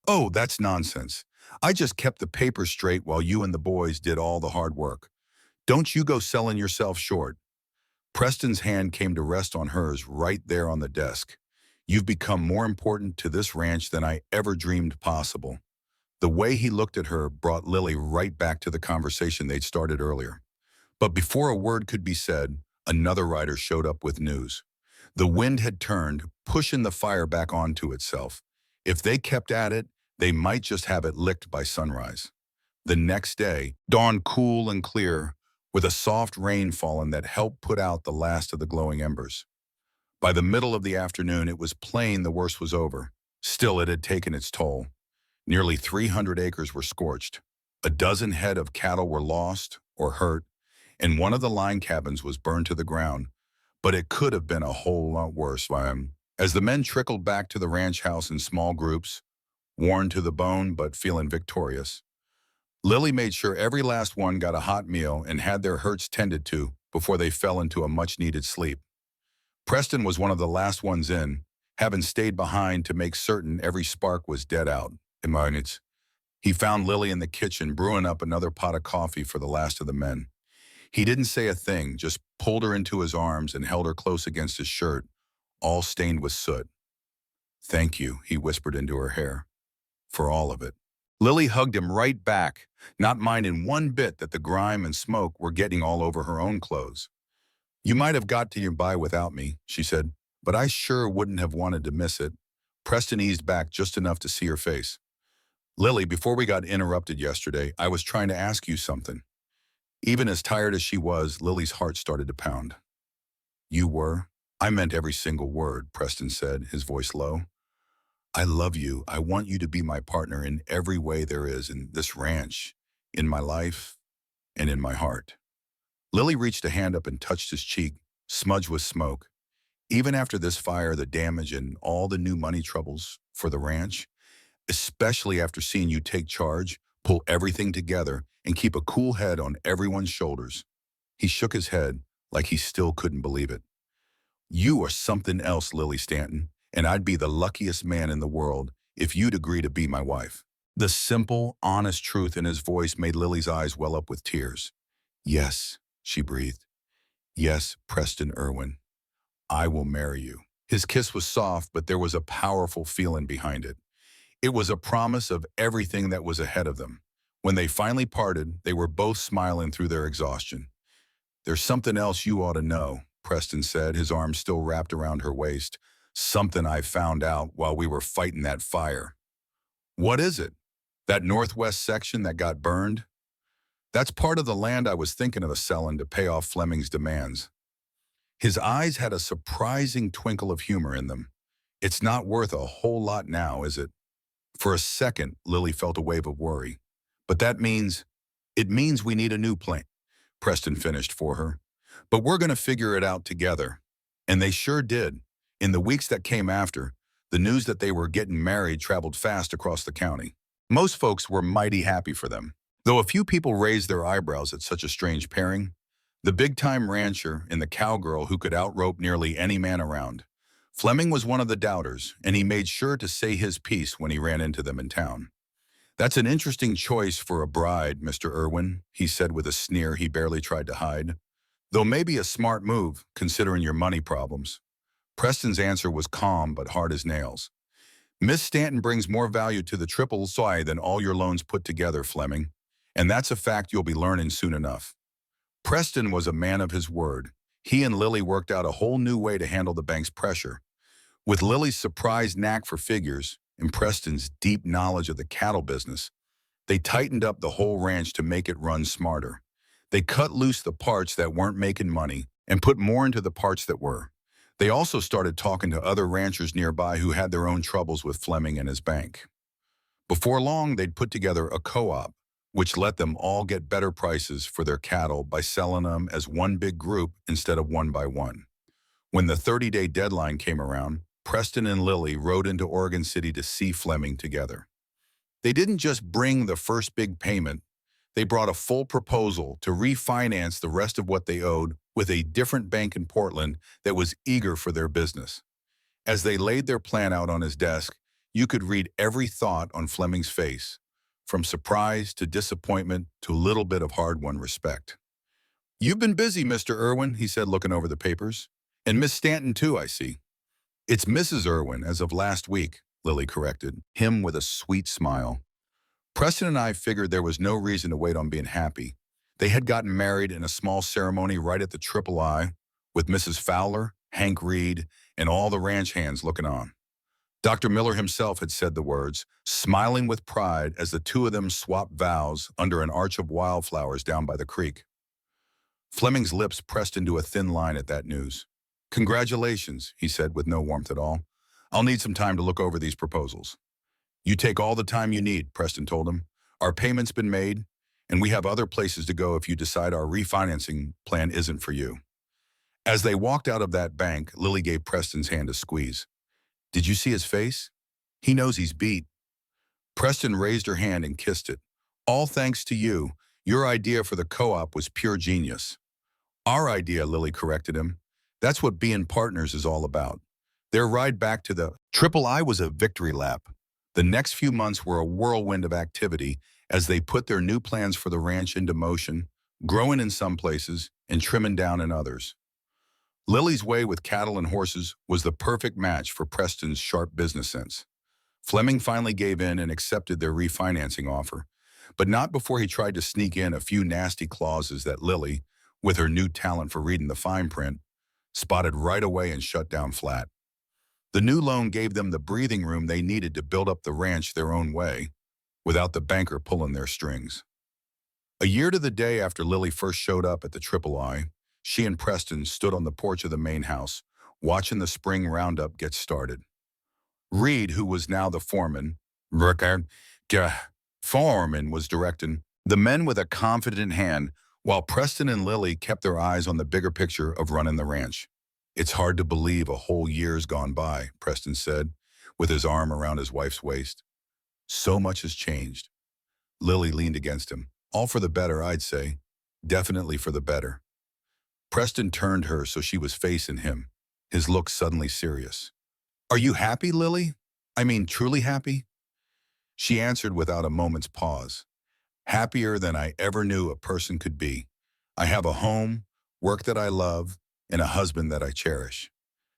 S1: Oh, that's nonsense. I just kept the papers straight while you and the boys did all the hard work. Don't you go selling yourself short. Preston's hand came to rest on hers right there on the desk. You've become more important to this ranch than I ever dreamed possible. The way he looked at her brought Lily right back to the conversation they'd started earlier. But before a word could be said, another rider showed up with news. The wind had turned, pushing the fire back onto itself. If they kept at it, they might just have it licked by sunrise. The next day dawned cool and clear, with a soft rain falling that helped put out the last of the glowing embers. By the middle of the afternoon, it was plain the worst was over. Still, it had taken its toll. Nearly 300 acres were scorched. A dozen head of cattle were lost or hurt, and one of the line cabins was burned to the ground. But it could have been a whole lot worse. As the men trickled back to the ranch house in small groups, worn to the bone but feeling victorious, Lily made sure every last one got a hot meal and had their hurts tended to before they fell into a much-needed sleep. Preston was one of the last ones in, having stayed behind to make certain every spark was dead out. He found Lily in the kitchen brewing up another pot of coffee for the last of the men. He didn't say a thing, just pulled her into his arms and held her close against his shirt, all stained with soot. Thank you, he whispered into her hair, for all of it. Lily hugged him right back, not minding one bit that the grime and smoke were getting all over her own clothes. You might have got to by without me, she said, but I sure wouldn't have wanted to miss it. Preston eased back just enough to see her face. Lily, before we got interrupted yesterday, I was trying to ask you something. Even as tired as she was, Lily's heart started to pound. You were? I meant every single word, Preston said, his voice low. I love you. I want you to be my partner in every way there is in this ranch, in my life, and in my heart. Lily reached a hand up and touched his cheek, smudged with smoke. Even after this fire, the damage, and all the new money troubles for the ranch, especially after seeing you take charge, pull everything together, and keep a cool head on everyone's shoulders. He shook his head like he still couldn't believe it. You are something else, Lily Stanton, and I'd be the luckiest man in the world if you'd agree to be my wife. The simple, honest truth in his voice made Lily's eyes well up with tears. Yes, she breathed. Yes, Preston Irwin, I will marry you. His kiss was soft, but there was a powerful feeling behind it. It was a promise of everything that was ahead of them. When they finally parted, they were both smiling through their exhaustion. There's something else you ought to know, Preston said, his arm still wrapped around her waist. Something I found out while we were fighting that fire. What is it? That northwest section that got burned? That's part of the land I was thinking of selling to pay off Fleming's demands. His eyes had a surprising twinkle of humor in them. It's not worth a whole lot now, is it? For a second, Lily felt a wave of worry. But it means we need a new plan, Preston finished for her. But we're going to figure it out together. And they sure did. In the weeks that came after, the news that they were getting married traveled fast across the county. Most folks were mighty happy for them. Though a few people raised their eyebrows at such a strange pairing, the big-time rancher and the cowgirl who could outrope nearly any man around. Fleming was one of the doubters, and he made sure to say his piece when he ran into them in town. That's an interesting choice for a bride, Mr. Irwin, he said with a sneer he barely tried to hide. Though maybe a smart move, considering your money problems. Preston's answer was calm but hard as nails. Miss Stanton brings more value to the triple side than all your loans put together, Fleming. And that's a fact you'll be learning soon enough. Preston was a man of his word. He and Lily worked out a whole new way to handle the bank's pressure. With Lily's surprised knack for figures and Preston's deep knowledge of the cattle business, they tightened up the whole ranch to make it run smarter. They cut loose the parts that weren't making money and put more into the parts that were. They also started talking to other ranchers nearby who had their own troubles with Fleming and his bank. Before long, they'd put together a co-op, which let them all get better prices for their cattle by selling them as one big group instead of one by one. When the 30-day deadline came around, Preston and Lily rode into Oregon City to see Fleming together. They didn't just bring the first big payment, they brought a full proposal to refinance the rest of what they owed with a different bank in Portland that was eager for their business. As they laid their plan out on his desk, you could read every thought on Fleming's face, from surprise to disappointment to a little bit of hard-won respect. "You've been busy, Mr. Irwin," he said, looking over the papers. "And Miss Stanton, too, I see." "It's Mrs. Irwin, as of last week," Lily corrected him with a sweet smile. Preston and I figured there was no reason to wait on being happy. They had gotten married in a small ceremony right at the Triple I, with Mrs. Fowler, Hank Reed, and all the ranch hands looking on. Dr. Miller himself had said the words, smiling with pride as the two of them swapped vows under an arch of wildflowers down by the creek. Fleming's lips pressed into a thin line at that news. "Congratulations," he said with no warmth at all. "I'll need some time to look over these proposals." "You take all the time you need," Preston told him. "Our payment's been made, and we have other places to go if you decide our refinancing plan isn't for you." As they walked out of that bank, Lily gave Preston's hand a squeeze. "Did you see his face? He knows he's beat." Preston raised her hand and kissed it. "All thanks to you. Your idea for the co-op was pure genius." "Our idea," Lily corrected him. "That's what being partners is all about." Their ride back to the Triple I was a victory lap. The next few months were a whirlwind of activity as they put their new plans for the ranch into motion, growing in some places and trimming down in others. Lily's way with cattle and horses was the perfect match for Preston's sharp business sense. Fleming finally gave in and accepted their refinancing offer, but not before he tried to sneak in a few nasty clauses that Lily, with her new talent for reading the fine print, spotted right away and shut down flat. The new loan gave them the breathing room they needed to build up the ranch their own way, without the banker pulling their strings. A year to the day after Lily first showed up at the Triple I, she and Preston stood on the porch of the main house, watching the spring roundup get started. Reed, who was now the foreman, was directing the men with a confident hand, while Preston and Lily kept their eyes on the bigger picture of running the ranch. "It's hard to believe a whole year's gone by," Preston said, with his arm around his wife's waist. "So much has changed." Lily leaned against him. "All for the better, I'd say. Definitely for the better." Preston turned her so she was facing him, his look suddenly serious. "Are you happy, Lily? I mean, truly happy?" She answered without a moment's pause. "Happier than I ever knew a person could be. I have a home, work that I love, and a husband that I cherish."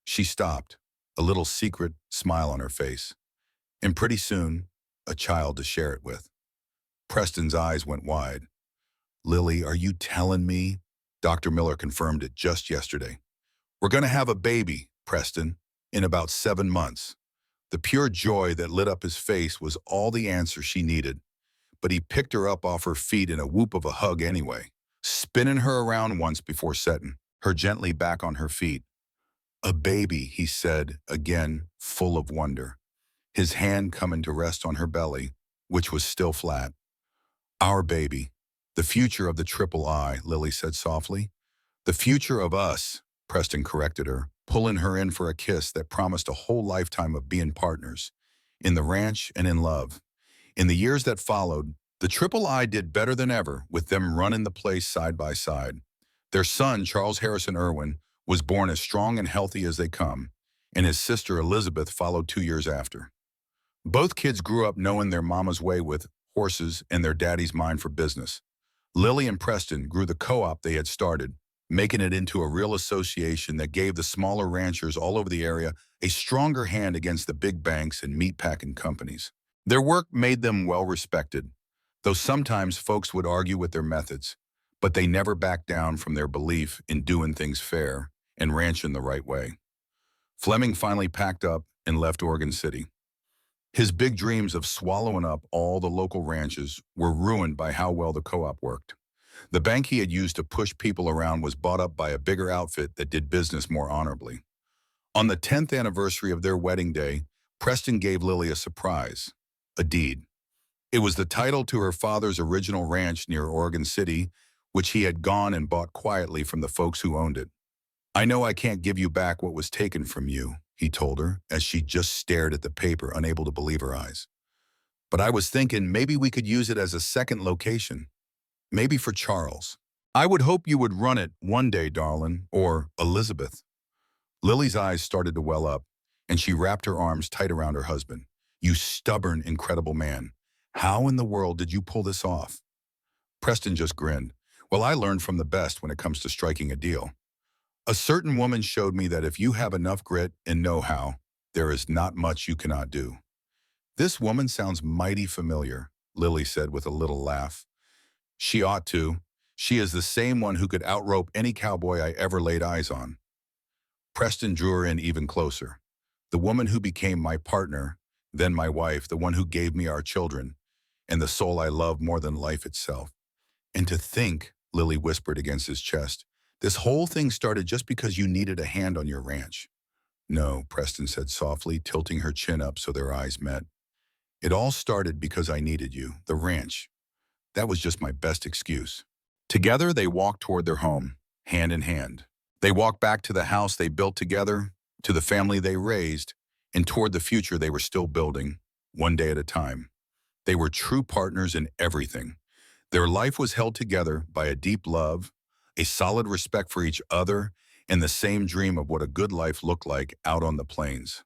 S1: She stopped, a little secret smile on her face. "And pretty soon, a child to share it with." Preston's eyes went wide. "Lily, are you telling me?" Dr. Miller confirmed it just yesterday. "We're going to have a baby, Preston, in about 7 months." The pure joy that lit up his face was all the answer she needed. But he picked her up off her feet in a whoop of a hug anyway, spinning her around once before setting her gently back on her feet. "A baby," he said, again, full of wonder, his hand coming to rest on her belly, which was still flat. "Our baby. The future of the Triple I," Lily said softly. "The future of us," Preston corrected her, pulling her in for a kiss that promised a whole lifetime of being partners, in the ranch and in love. In the years that followed, the Triple I did better than ever, with them running the place side by side. Their son, Charles Harrison Irwin, was born as strong and healthy as they come, and his sister Elizabeth followed 2 years after. Both kids grew up knowing their mama's way with horses and their daddy's mind for business. Lily and Preston grew the co-op they had started, making it into a real association that gave the smaller ranchers all over the area a stronger hand against the big banks and meatpacking companies. Their work made them well respected, though sometimes folks would argue with their methods, but they never backed down from their belief in doing things fair and ranching the right way. Fleming finally packed up and left Oregon City. His big dreams of swallowing up all the local ranches were ruined by how well the co-op worked. The bank he had used to push people around was bought up by a bigger outfit that did business more honorably. On the 10th anniversary of their wedding day, Preston gave Lily a surprise, a deed. It was the title to her father's original ranch near Oregon City, which he had gone and bought quietly from the folks who owned it. I know I can't give you back what was taken from you, he told her, as she just stared at the paper, unable to believe her eyes. But I was thinking maybe we could use it as a second location. Maybe for Charles. I would hope you would run it one day, darling, or Elizabeth. Lily's eyes started to well up, and she wrapped her arms tight around her husband. You stubborn, incredible man. How in the world did you pull this off? Preston just grinned. Well, I learned from the best when it comes to striking a deal. A certain woman showed me that if you have enough grit and know-how, there is not much you cannot do. This woman sounds mighty familiar, Lily said with a little laugh. She ought to. She is the same one who could outrope any cowboy I ever laid eyes on. Preston drew her in even closer. The woman who became my partner, then my wife, the one who gave me our children, and the soul I love more than life itself. And to think, Lily whispered against his chest, this whole thing started just because you needed a hand on your ranch. No, Preston said softly, tilting her chin up so their eyes met. It all started because I needed you, the ranch. That was just my best excuse. Together, they walked toward their home, hand in hand. They walked back to the house they built together, to the family they raised, and toward the future they were still building, one day at a time. They were true partners in everything. Their life was held together by a deep love, a solid respect for each other, and the same dream of what a good life looked like out on the plains.